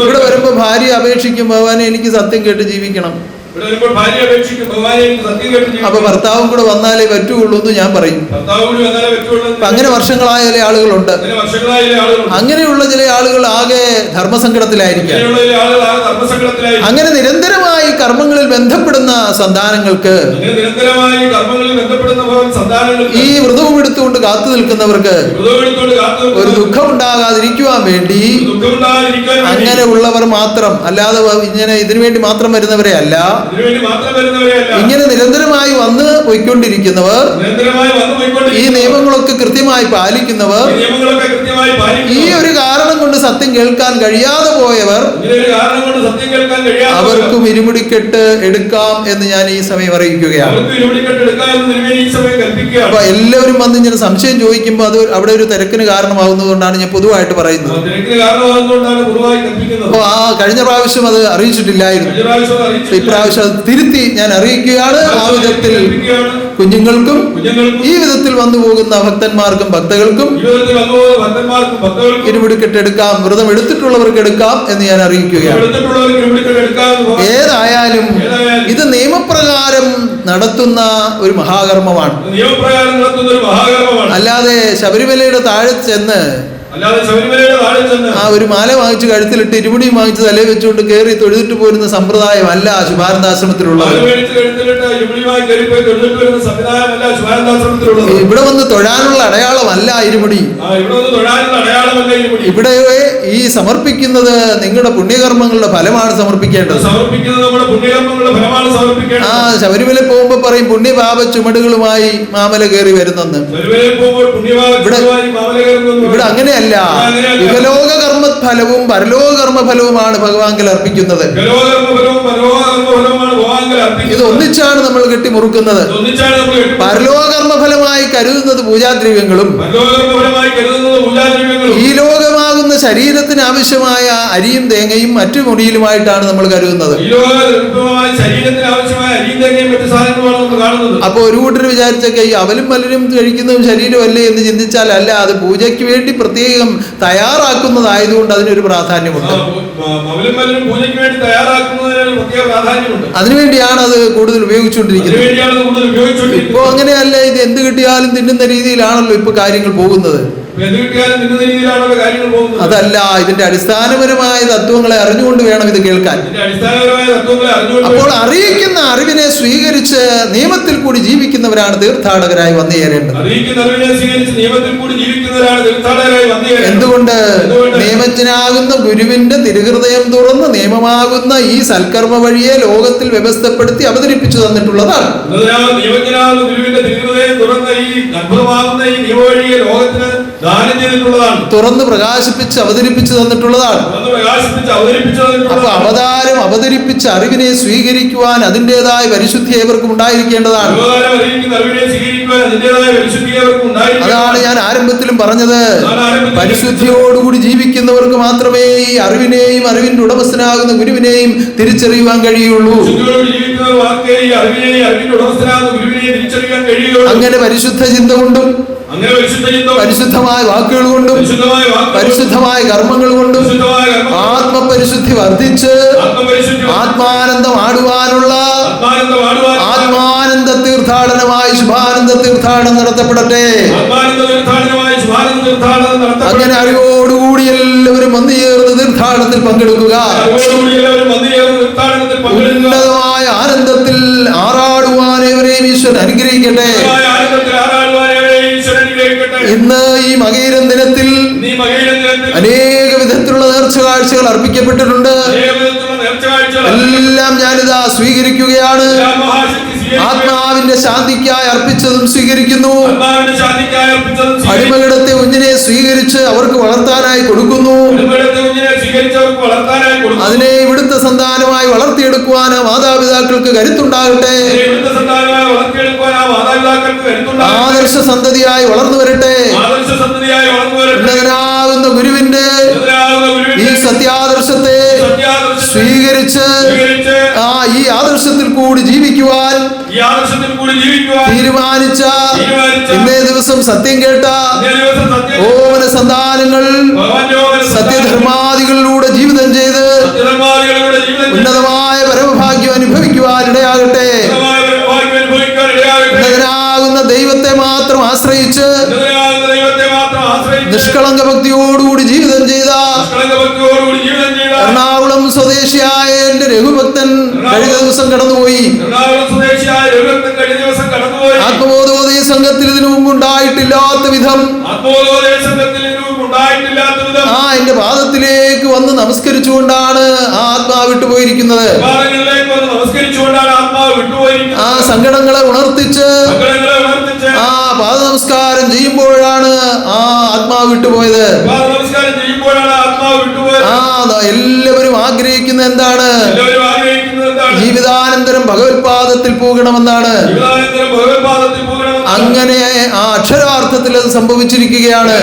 ഇവിടെ വരുമ്പോ ഭാര്യ അപേക്ഷിക്കും, ഭഗവാനെ എനിക്ക് സത്യം കേട്ട് ജീവിക്കണം, അപ്പൊ ഭർത്താവും കൂടെ വന്നാലേ പറ്റുള്ളൂ എന്ന് ഞാൻ പറയും. അങ്ങനെ വർഷങ്ങളായ ചില ആളുകളുണ്ട്. അങ്ങനെയുള്ള ചില ആളുകൾ ആകെ ധർമ്മസങ്കടത്തിലായിരിക്കും. അങ്ങനെ നിരന്തരമായി കർമ്മങ്ങളിൽ ബന്ധപ്പെടുന്ന സന്താനങ്ങൾക്ക്, ഈ വ്രതവും എടുത്തുകൊണ്ട് കാത്തു നിൽക്കുന്നവർക്ക് ഒരു ദുഃഖം ഉണ്ടാകാതിരിക്കുവാൻ വേണ്ടി അങ്ങനെ ഉള്ളവർ മാത്രം, അല്ലാതെ ഇങ്ങനെ ഇതിനു വേണ്ടി മാത്രം വരുന്നവരെ അല്ല, ഇങ്ങനെ നിരന്തരമായി വന്ന് പോയിക്കൊണ്ടിരിക്കുന്നവർ, ഈ നിയമങ്ങളൊക്കെ കൃത്യമായി പാലിക്കുന്നവർ, ഈ ഒരു കാരണം കൊണ്ട് സത്യം കേൾക്കാൻ കഴിയാതെ പോയവർ, അവർക്കും ഇരുമുടിക്കെട്ട് എടുക്കാം എന്ന് ഞാൻ ഈ സമയം അറിയിക്കുകയാണ്. അപ്പൊ എല്ലാവരും വന്ന് ഇങ്ങനെ സംശയം ചോദിക്കുമ്പോൾ അത് അവിടെ ഒരു തിരക്കിന് കാരണമാകുന്നതുകൊണ്ടാണ് ഞാൻ പൊതുവായിട്ട് പറയുന്നത്. അപ്പൊ കഴിഞ്ഞ പ്രാവശ്യം അത് അറിയിച്ചിട്ടില്ലായിരുന്നു. ഇപ്രാവശ്യം തിരുത്തി ഞാൻ അറിയിക്കുകയാണ്. ആ വിധത്തിൽ കുഞ്ഞുങ്ങൾക്കും ഈ വിധത്തിൽ വന്നു പോകുന്ന ഭക്തന്മാർക്കും ഭക്തകൾക്കും ഇരുമുടിക്കെട്ട് എടുക്കാം, വ്രതം എടുത്തിട്ടുള്ളവർക്ക് എടുക്കാം എന്ന് ഞാൻ അറിയിക്കുകയാണ്. ഏതായാലും ഇത് നിയമപ്രകാരം നടത്തുന്ന ഒരു മഹാകർമ്മമാണ്. അല്ലാതെ ശബരിമലയുടെ താഴെ ചെന്ന് ഒരു മാല വാങ്ങിച്ച് കഴുത്തിലിട്ട് ഇരുമുടി വാങ്ങിച്ച് തലയിൽ വെച്ചുകൊണ്ട് കയറി തൊഴുതിട്ട് പോരുന്ന സമ്പ്രദായമല്ല ശുഭാനന്ദാശ്രമത്തിലുള്ളത്. ഇവിടെ വന്ന് തൊഴാനുള്ള അടയാളമല്ല ഇരുമുടി. ഇവിടെ ഈ സമർപ്പിക്കുന്നത് നിങ്ങളുടെ പുണ്യകർമ്മങ്ങളുടെ ഫലമാണ് സമർപ്പിക്കേണ്ടത്. ശബരിമല പോകുമ്പോ പറയും പുണ്യപാപ ചുമടുകളുമായി മാമല കയറി വരുന്നെന്ന്. ഇവിടെ അങ്ങനെയല്ല. ഇഹലോക കർമ്മ ഫലവും പരലോക കർമ്മ ഫലവുമാണ് ഭഗവാങ്കൽ അർപ്പിക്കുന്നത്. ഇത് ഒന്നിച്ചാണ് നമ്മൾ കെട്ടിമുറുക്കുന്നത്. പരലോക കർമ്മ ഫലമായി കരുതുന്നത് പൂജാദ്രവ്യങ്ങളും ഈ ലോകമാകുന്ന ശരീരത്തിന് ആവശ്യമായ അരിയും തേങ്ങയും മറ്റു മുടിയിലുമായിട്ടാണ് നമ്മൾ കരുതുന്നത്. അപ്പൊ ഒരു കൂട്ടർ വിചാരിച്ചൊക്കെ ഈ അവലും പലരും കഴിക്കുന്നതും ശരീരമല്ലേ എന്ന് ചിന്തിച്ചാൽ അല്ല, അത് പൂജയ്ക്ക് വേണ്ടി പ്രത്യേകം തയ്യാറാക്കുന്നതായതുകൊണ്ട് അതിനൊരു പ്രാധാന്യമുണ്ട്. അതിനുവേണ്ടിയാണ് അത് കൂടുതൽ ഉപയോഗിച്ചുകൊണ്ടിരിക്കുന്നത്. ഇപ്പൊ അങ്ങനെയല്ല, ഇത് എന്ത് കിട്ടിയാലും തിന്നുന്ന രീതിയിലാണല്ലോ ഇപ്പൊ കാര്യങ്ങൾ പോകുന്നത്. എന്ത് കിട്ടിയാലും നിന്ന രീതിയിലാണല്ലോ കാര്യങ്ങൾ പോകുന്നത്. അതല്ല, ഇതിന്റെ അടിസ്ഥാനപരമായ തത്വങ്ങളെ അറിഞ്ഞുകൊണ്ട് വേണം ഇത് കേൾക്കാൻ. ഇതിന്റെ അടിസ്ഥാനപരമായ തത്വങ്ങളെ അറിഞ്ഞുകൊണ്ട് അപ്പോൾ അറിയിക്കുന്ന അറിവിനെ സ്വീകരിച്ച് നിയമത്തിൽ കൂടി ജീവിക്കുന്നവരാണ് തീർത്ഥാടകരായി വന്നു ചേരേണ്ടത്. അറിയിക്കുന്ന അറിവിനെ സ്വീകരിച്ച് നിയമത്തിൽ കൂടി ജീവിക്കുന്നവരാണ് തീർത്ഥാടകരായി വന്നു ചേരേണ്ടത്. എന്തുകൊണ്ട്? നിയമജ്ഞനാകുന്ന ഗുരുവിന്റെ തിരുഹൃദയം തുറന്ന് നിയമമാകുന്ന ഈ സൽക്കർമ്മ വഴിയെ ലോകത്തിൽ വ്യവസ്ഥപ്പെടുത്തി അവതരിപ്പിച്ചു തന്നിട്ടുള്ളതാണ്. നിയമജ്ഞനാകുന്ന ഗുരുവിന്റെ തിരുഹൃദയം തുറന്ന് ഈ അത്ഭുതമാകുന്ന ഈ നിയമവഴിയെ ലോകത്തിന് ദാനം ചെയ്തിട്ടുള്ളതാണ്. തുറന്ന് പ്രകാശിപ്പിച്ച് അവതരിപ്പിച്ചു തന്നിട്ടുള്ളതാണ്. അപ്പൊ അവതാരം അവതരിപ്പിച്ച അറിവിനെ സ്വീകരിക്കുവാൻ അതിൻ്റെതായ പരിശുദ്ധി ഏവർക്കും ഉണ്ടായിരിക്കേണ്ടതാണ്. അതാണ് ഞാൻ ആരംഭത്തിലും പറഞ്ഞത്. പരിശുദ്ധിയോടുകൂടി ജീവിക്കുന്നവർക്ക് മാത്രമേ ഈ അറിവിനെയും അറിവിന്റെ ഉടമസ്ഥനാകുന്ന ഗുരുവിനെയും തിരിച്ചറിയുവാൻ കഴിയുള്ളൂ. അങ്ങനെ പരിശുദ്ധ ചിന്ത കൊണ്ടും പരിശുദ്ധമായ വാക്കുകൾ കൊണ്ടും പരിശുദ്ധമായ കർമ്മങ്ങൾ കൊണ്ടും ആത്മപരിശുദ്ധി വർദ്ധിച്ച് ആത്മാനന്ദം ആടുവാനുള്ള ആത്മാനന്ദ തീർത്ഥാടനമായി ശുഭാനന്ദ തീർത്ഥാടനം നടത്തപ്പെടട്ടെ. അങ്ങനെ അറിവോടുകൂടി എല്ലാവരും വന്നു ചേർന്ന് തീർത്ഥാടനത്തിൽ പങ്കെടുക്കുക. ഉന്നതമായ ആനന്ദത്തിൽ ആറാടുവാൻ ഏവരെയും ഈശ്വരൻ അനുഗ്രഹിക്കട്ടെ. ഇന്ന് ഈ മകയിരം ദിനത്തിൽ അനേക വിധത്തിലുള്ള നേർച്ച കാഴ്ചകൾ അർപ്പിക്കപ്പെട്ടിട്ടുണ്ട്. എല്ലാം ഞാനിതാ സ്വീകരിക്കുകയാണ്. ആത്മാവിന്റെ ശാന്തിക്കായി അർപ്പിച്ചതും സ്വീകരിക്കുന്നു. അടിമകിടത്തെ കുഞ്ഞിനെ സ്വീകരിച്ച് അവർക്ക് വളർത്താനായി കൊടുക്കുന്നു. അതിനെ ഇവിടുത്തെ സന്താനമായി വളർത്തിയെടുക്കുവാൻ മാതാപിതാക്കൾക്ക് കരുത്തുണ്ടാകട്ടെ. ആദർശ സന്തതിയായി വളർന്നു വരട്ടെ. ഉന്നതനാകുന്ന ഗുരുവിന്റെ ഈ സത്യാദർശത്തെ സ്വീകരിച്ച് ഈ ആദർശത്തിൽ കൂടി ജീവിക്കുവാൻ തീരുമാനിച്ച ഇന്നേ ദിവസം സത്യം കേട്ട ഓമന സന്താനങ്ങൾ സത്യധർമാദികളിലൂടെ ജീവിതം ചെയ്ത് ഉന്നതമായ പരമഭാഗ്യം അനുഭവിക്കുവാൻ ഇടയാകട്ടെ. ഉന്നതനാകുന്ന ദൈവത്തെ മാത്രം ആശ്രയിച്ച് നിഷ്കളങ്ക ഭക്തിയോടുകൂടി ജീവിതം ചെയ്ത എറണാകുളം സ്വദേശിയായ എന്റെ രഘുഭക്തൻ കഴിഞ്ഞ ദിവസം കടന്നുപോയി. ആത്മബോധോദയ സംഘത്തിൽ ഇതിനു മുമ്പ് ഉണ്ടായിട്ടില്ലാത്ത വിധം എന്റെ പാദത്തിലേക്ക് വന്ന് നമസ്കരിച്ചുകൊണ്ടാണ് ആത്മാവ് വിട്ടുപോയിരിക്കുന്നത്. ആ സങ്കടങ്ങളെ ഉണർത്തിച്ച് പാദ നമസ്കാരം ചെയ്യുമ്പോഴാണ് ആത്മാവ് വിട്ടുപോയത്. എല്ലാവരും ആഗ്രഹിക്കുന്ന എന്താണ്? ജീവിതാനന്തരം ഭഗവത്പാദത്തിൽ പോകണമെന്നാണ്. അങ്ങനെ ആ അക്ഷരാർത്ഥത്തിൽ അത് സംഭവിച്ചിരിക്കുകയാണ്.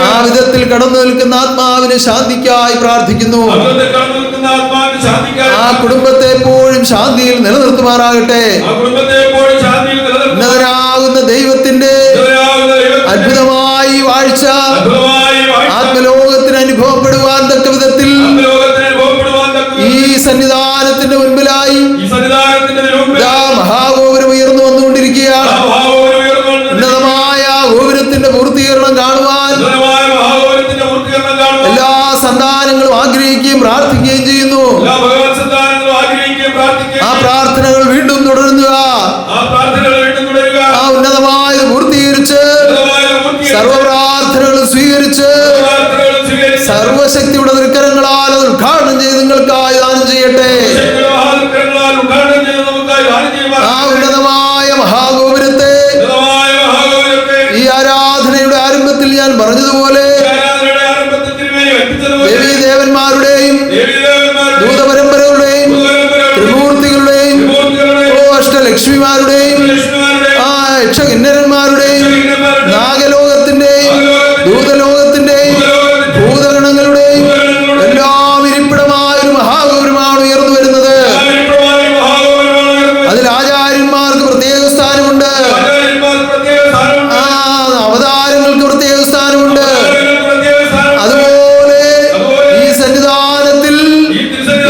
ആ വിധത്തിൽ കടന്നു നിൽക്കുന്ന ആത്മാവിന് ശാന്തിക്കായി പ്രാർത്ഥിക്കുന്നു. ആ കുടുംബത്തെ എപ്പോഴും ശാന്തിയിൽ നിലനിർത്തുമാറാകട്ടെ. ഉന്നതനാകുന്ന ദൈവത്തിന്റെ അത്ഭുതമായി വാഴ്ച ആത്മലോകത്തിന് അനുഭവപ്പെടുവാൻ തക്ക വിധത്തിൽ ഈ സന്നിധാനത്തിന്റെ മുൻപിലായി മഹാഗോപുരം ഉയർന്നു വന്നുകൊണ്ടിരിക്കുകയാണ്. ഉന്നതമായ ഗോപുരത്തിന്റെ പൂർത്തീകരണം കാണുവാൻ എല്ലാ സന്താനങ്ങളും ആഗ്രഹിക്കുകയും പ്രാർത്ഥിക്കുകയും ചെയ്യുന്നു. ആ പ്രാർത്ഥനകൾ വീണ്ടും തുടരുക. ആ ഉന്നതമായത് പൂർത്തീകരിച്ച് സർവപ്രാർത്ഥനകളും സ്വീകരിച്ച് സർവശക്തിയുടെ തൃക്കരങ്ങളാൽ അത് ഉദ്ഘാടനം ചെയ്ത് നിങ്ങൾക്കായി ദാനം ചെയ്യട്ടെ. ആ ഉന്നതമായ മഹാഗോപുരത്തെ ഈ ആരാധനയുടെ ആരംഭത്തിൽ ഞാൻ പറഞ്ഞതുപോലെ ദേവീദേവന്മാരുടെയും ദൂതപരമ്പരകളുടെയും ത്രിമൂർത്തികളുടെയും അഷ്ടലക്ഷ്മിമാരുടെയും യക്ഷകിന്നരന്മാരുടെയും നാഗലോകത്തിന്റെയും ദൂതലോകത്തിന്റെയും ഭൂതഗണങ്ങളുടെയും എല്ലാം ഇരിപ്പിടമായ ഒരു മഹാഗൗരവമാണ് ഉയർന്നു വരുന്നത്. അതിൽ ആചാര്യന്മാർക്ക് പ്രത്യേക സ്ഥാനമുണ്ട്. അവതാരങ്ങൾക്ക് പ്രത്യേക സ്ഥാനമുണ്ട്. അതുപോലെ ഈ സന്നിധാനത്തിൽ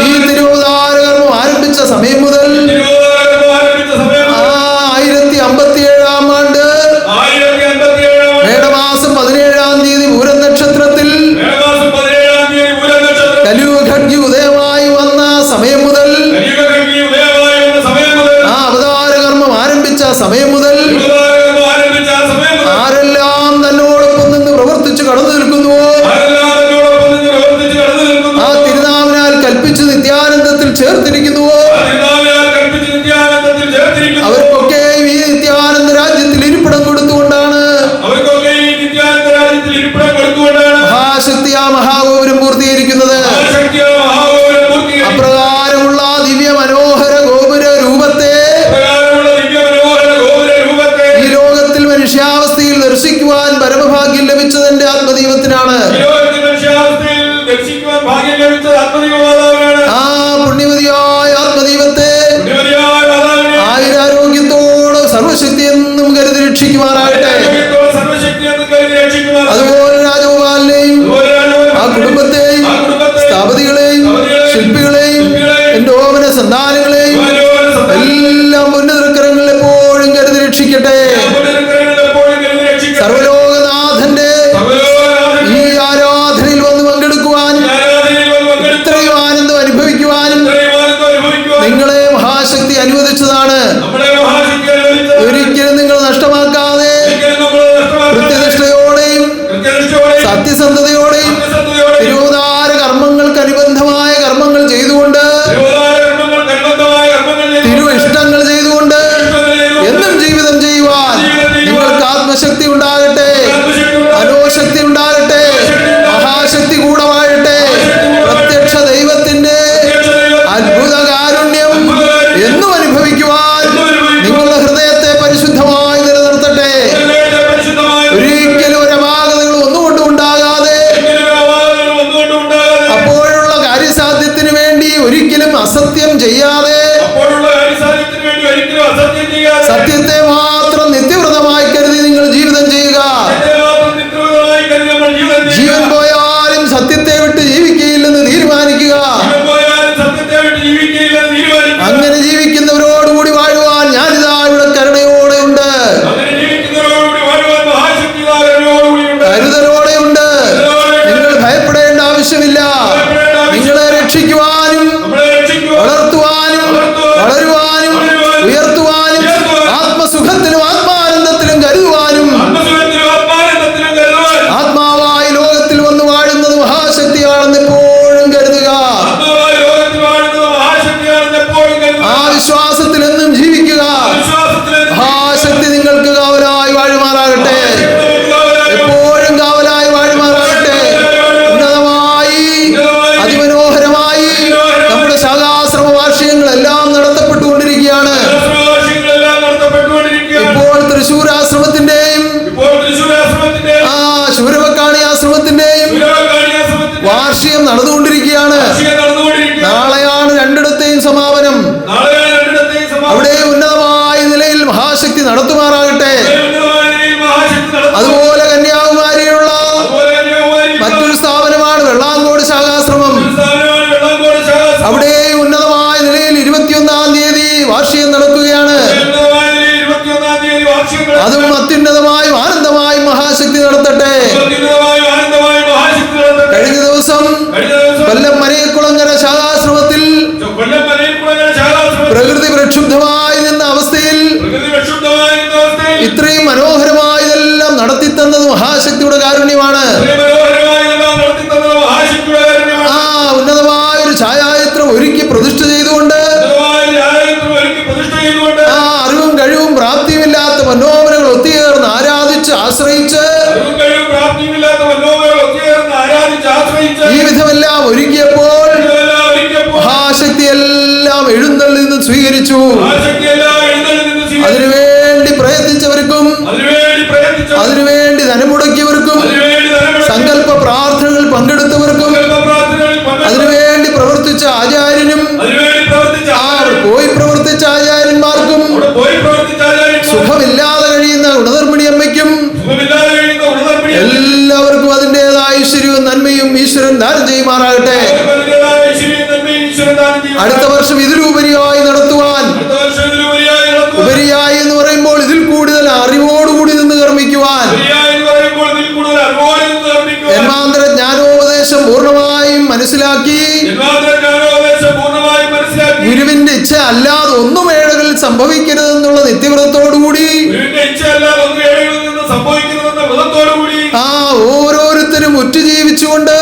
ഈ തിരുവതാരകർമ്മം ആരംഭിച്ച സമയം മുതൽ നിത്യാനന്ദത്തിൽ ചേർത്തിരിക്കുന്നുവോ അവർക്കൊക്കെ ഈ നിത്യാനന്ദ രാജ്യത്തിൽ ഇരിപ്പിടം കൊടുത്തുകൊണ്ടാണ് മഹാശക്തി ആ മഹാഗോപുരം പൂർത്തീകരിക്കുന്നത്. അപ്രകാരമുള്ള ദിവ്യ മനോഹര ഗോപുര രൂപത്തെ ഈ ലോകത്തിൽ മനുഷ്യാവസ്ഥയിൽ ദർശിക്കുവാൻ പരമഭാഗ്യം ലഭിച്ചതിന്റെ ആത്മദൈവത്തിനാണ്. ആ പുണ്യവതിയായ ആത്മദൈവത്തെ ആയുരാരോഗ്യത്തോട് സർവശക്തി എന്നും കരുതി രക്ഷിക്കുമാറാകട്ടെ. അതുപോലെ രാജഗോപാലിനെയും ആ കുടുംബത്തെയും സ്ഥാപതികളെയും ശില്പികളെയും എന്റെ ഓമന സന്താനങ്ങളെയും എല്ലാം ഉന്നതകരങ്ങളിൽ എപ്പോഴും കരുതി രക്ഷിക്കട്ടെ. സർവലോകനാഥന്റെ ഈ ആരാധനയിൽ വന്ന് പങ്കെടുക്കുവാനും ഇത്രയും ആനന്ദം അനുഭവിക്കുവാനും നിങ്ങളെ മഹാശക്തി അനുവദിച്ചതാണ്. ഒരിക്കലും നിങ്ങൾ നഷ്ടമാക്കാതെ കൃത്യനിഷ്ഠയോടെയും സത്യസന്ധതയോടെയും തിരുവതാര കർമ്മങ്ങൾക്ക് അനുബന്ധമായ കർമ്മങ്ങൾ ചെയ്തുകൊണ്ട് തിരു ഇഷ്ടങ്ങൾ ചെയ്തുകൊണ്ട് എന്നും ജീവിതം ചെയ്യുവാൻ നിങ്ങൾക്ക് ആത്മശക്തി ഉണ്ടാകട്ടെ, മനോശക്തി ഉണ്ടാകട്ടെ, മഹാശക്തി കൂടെ വാഴട്ടെ. പ്രത്യക്ഷ ദൈവത്തിന്റെ അത്ഭുത കാരുണ്യം എന്നും അനുഭവിക്കുവാൻ നിങ്ങളുടെ ഹൃദയത്തെ പരിശുദ്ധമായി നിലനിർത്തട്ടെ. ഒരിക്കലും ഒരു അപാകതകൾ ഒന്നുകൊണ്ടും ഉണ്ടാകാതെ അപ്പോഴുള്ള കാര്യസാധ്യത്തിന് വേണ്ടി ഒരിക്കലും അസത്യം ചെയ്യാതെ സത്യത്തെ മാത്രം നിത്യവ്രതമായി കരുതി നിങ്ങൾ ജീവിതം ചെയ്യുക. ജീവൻ പോയാലും സത്യത്തെ വിട്ട് ജീവിക്കുകയില്ലെന്ന് തീരുമാനിക്കുക. അങ്ങനെ ജീവിക്കുന്നവരോടുകൂടി വാഴുവാൻ ഞാനിതാ ഇവിടെ കരുണയോടെ ഉണ്ട്, കരുതലോടെ ഉണ്ട്. നിങ്ങൾ ഭയപ്പെടേണ്ട ആവശ്യമില്ല. നിങ്ങളെ രക്ഷിക്കുവാനും വളർത്തുവാനും വളരുവാനും ഉയർത്തുവാനും ആത്മസുഖത്തിലും ആത്മാനന്ദത്തിലും കരുതുവാനും ആത്മാവായി ലോകത്തിൽ വന്ന് വാഴുന്നത് മഹാശക്തിയാണെന്ന് എപ്പോഴും കരുതുക. ആ വിശ്വാസത്തിൽ എന്നും ജീവിക്കുക. മഹാശക്തി നിങ്ങൾക്ക് കാവലായി വാഴുമാറാകട്ടെ, എപ്പോഴും കാവലായി വാഴുമാറാകട്ടെ. ഉന്നതമായി അതിമനോഹരമായി നമ്മുടെ ശാഖാശ്രമ വാർഷികങ്ങളെല്ലാം നടത്തപ്പെട്ടുകൊണ്ടിരിക്കുകയാണ്. ഇപ്പോൾ തൃശ്ശൂർ ആശ്രമത്തിന്റെയും ആ ശൂരവക്കാണി ആശ്രമത്തിന്റെയും വാർഷികം നടന്നുകൊണ്ടിരിക്കുകയാണ്. നാളെയാണ് രണ്ടിടത്തെയും സമാപനം. അവിടെ ഉന്നതമായ നിലയിൽ മഹാശക്തി നടത്തുമാറാകട്ടെ. അതുപോലെ കന്യാകുമാരിയിലുള്ള മറ്റൊരു സ്ഥാപനമാണ് വെള്ളാങ്കോട് ശാഖാശ്രമം. അവിടെ ഉന്നതമായ നിലയിൽ 21-ാം തീയതി വാർഷികം നടക്കുകയാണ്. അതും അത്യുന്നതമായും ആനന്ദമായും മഹാശക്തി നടത്തട്ടെ. കഴിഞ്ഞ ദിവസം കൊല്ലം മനയക്കുളങ്ങര ശാഖാശ്രമത്തിൽ പ്രകൃതി പ്രക്ഷുബ്ധമായി നിന്ന അവസ്ഥയിൽ ഇത്രയും മനോഹരമായി ഇതെല്ലാം നടത്തി തന്നത് മഹാശക്തിയുടെ കാരുണ്യമാണ്. ആ ഉന്നതമായ ഒരു ഛായാചിത്രം ഒരുക്കി പ്രതിഷ്ഠ ചെയ്തുകൊണ്ട് ആ അറിവും കഴിവും പ്രാപ്തിയുമില്ലാത്ത മനോഹരങ്ങൾ ഒത്തുചേർന്ന് ആരാധിച്ച് ആശ്രയിച്ച് ഈ വിധമെല്ലാം ഒരുക്കിയപ്പോൾ മഹാശക്തി എല്ലാം എഴുന്നള്ളിൽ നിന്ന് സ്വീകരിച്ചു. അതിനുവേണ്ടി പ്രയത്നിച്ചവർക്കും അതിനുവേണ്ടി ധനമുടക്കിയവർക്കും സങ്കല്പ പ്രാർത്ഥനകൾ പങ്കെടുത്തവർക്കും അതിനുവേണ്ടി പ്രവർത്തിച്ച ആചാര്യനും പോയി പ്രവർത്തിച്ച ആചാര്യന്മാർക്കും സുഖമില്ലാതെ കഴിയുന്ന ഗുണധർമ്മിണി അമ്മയ്ക്കും എല്ലാവർക്കും അതിൻ്റെതായ ഐശ്വര്യവും നന്മയും ഈശ്വരൻ ദാനം ചെയ്യുമാറാകട്ടെ. അടുത്ത വർഷം ഇതിലുപരിയായി നടത്തുവാൻ, ഉപരിയായി എന്ന് പറയുമ്പോൾ ഇതിൽ കൂടുതൽ അറിവോടുകൂടി നിന്ന് കർമ്മിക്കുവാൻ, ജന്മാന്തര ജ്ഞാനോപദേശം പൂർണ്ണമായും മനസ്സിലാക്കി ഗുരുവിന്റെ ഇച്ഛ അല്ലാതെ ഒന്നും ഏഴകളിൽ സംഭവിക്കരുതെന്നുള്ള നിത്യവ്രതത്തോടുകൂടി ആ ഓരോരുത്തരും ഉറ്റു ജീവിച്ചുകൊണ്ട്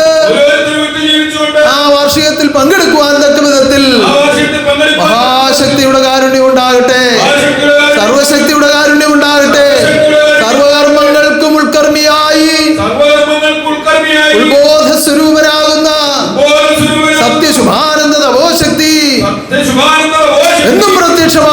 ആ വാർഷികത്തിൽ പങ്കെടുക്കുവാൻ തക്ക ശുഭാനന്ദ ഘോഷം എന്നും പ്രത്യക്ഷമാ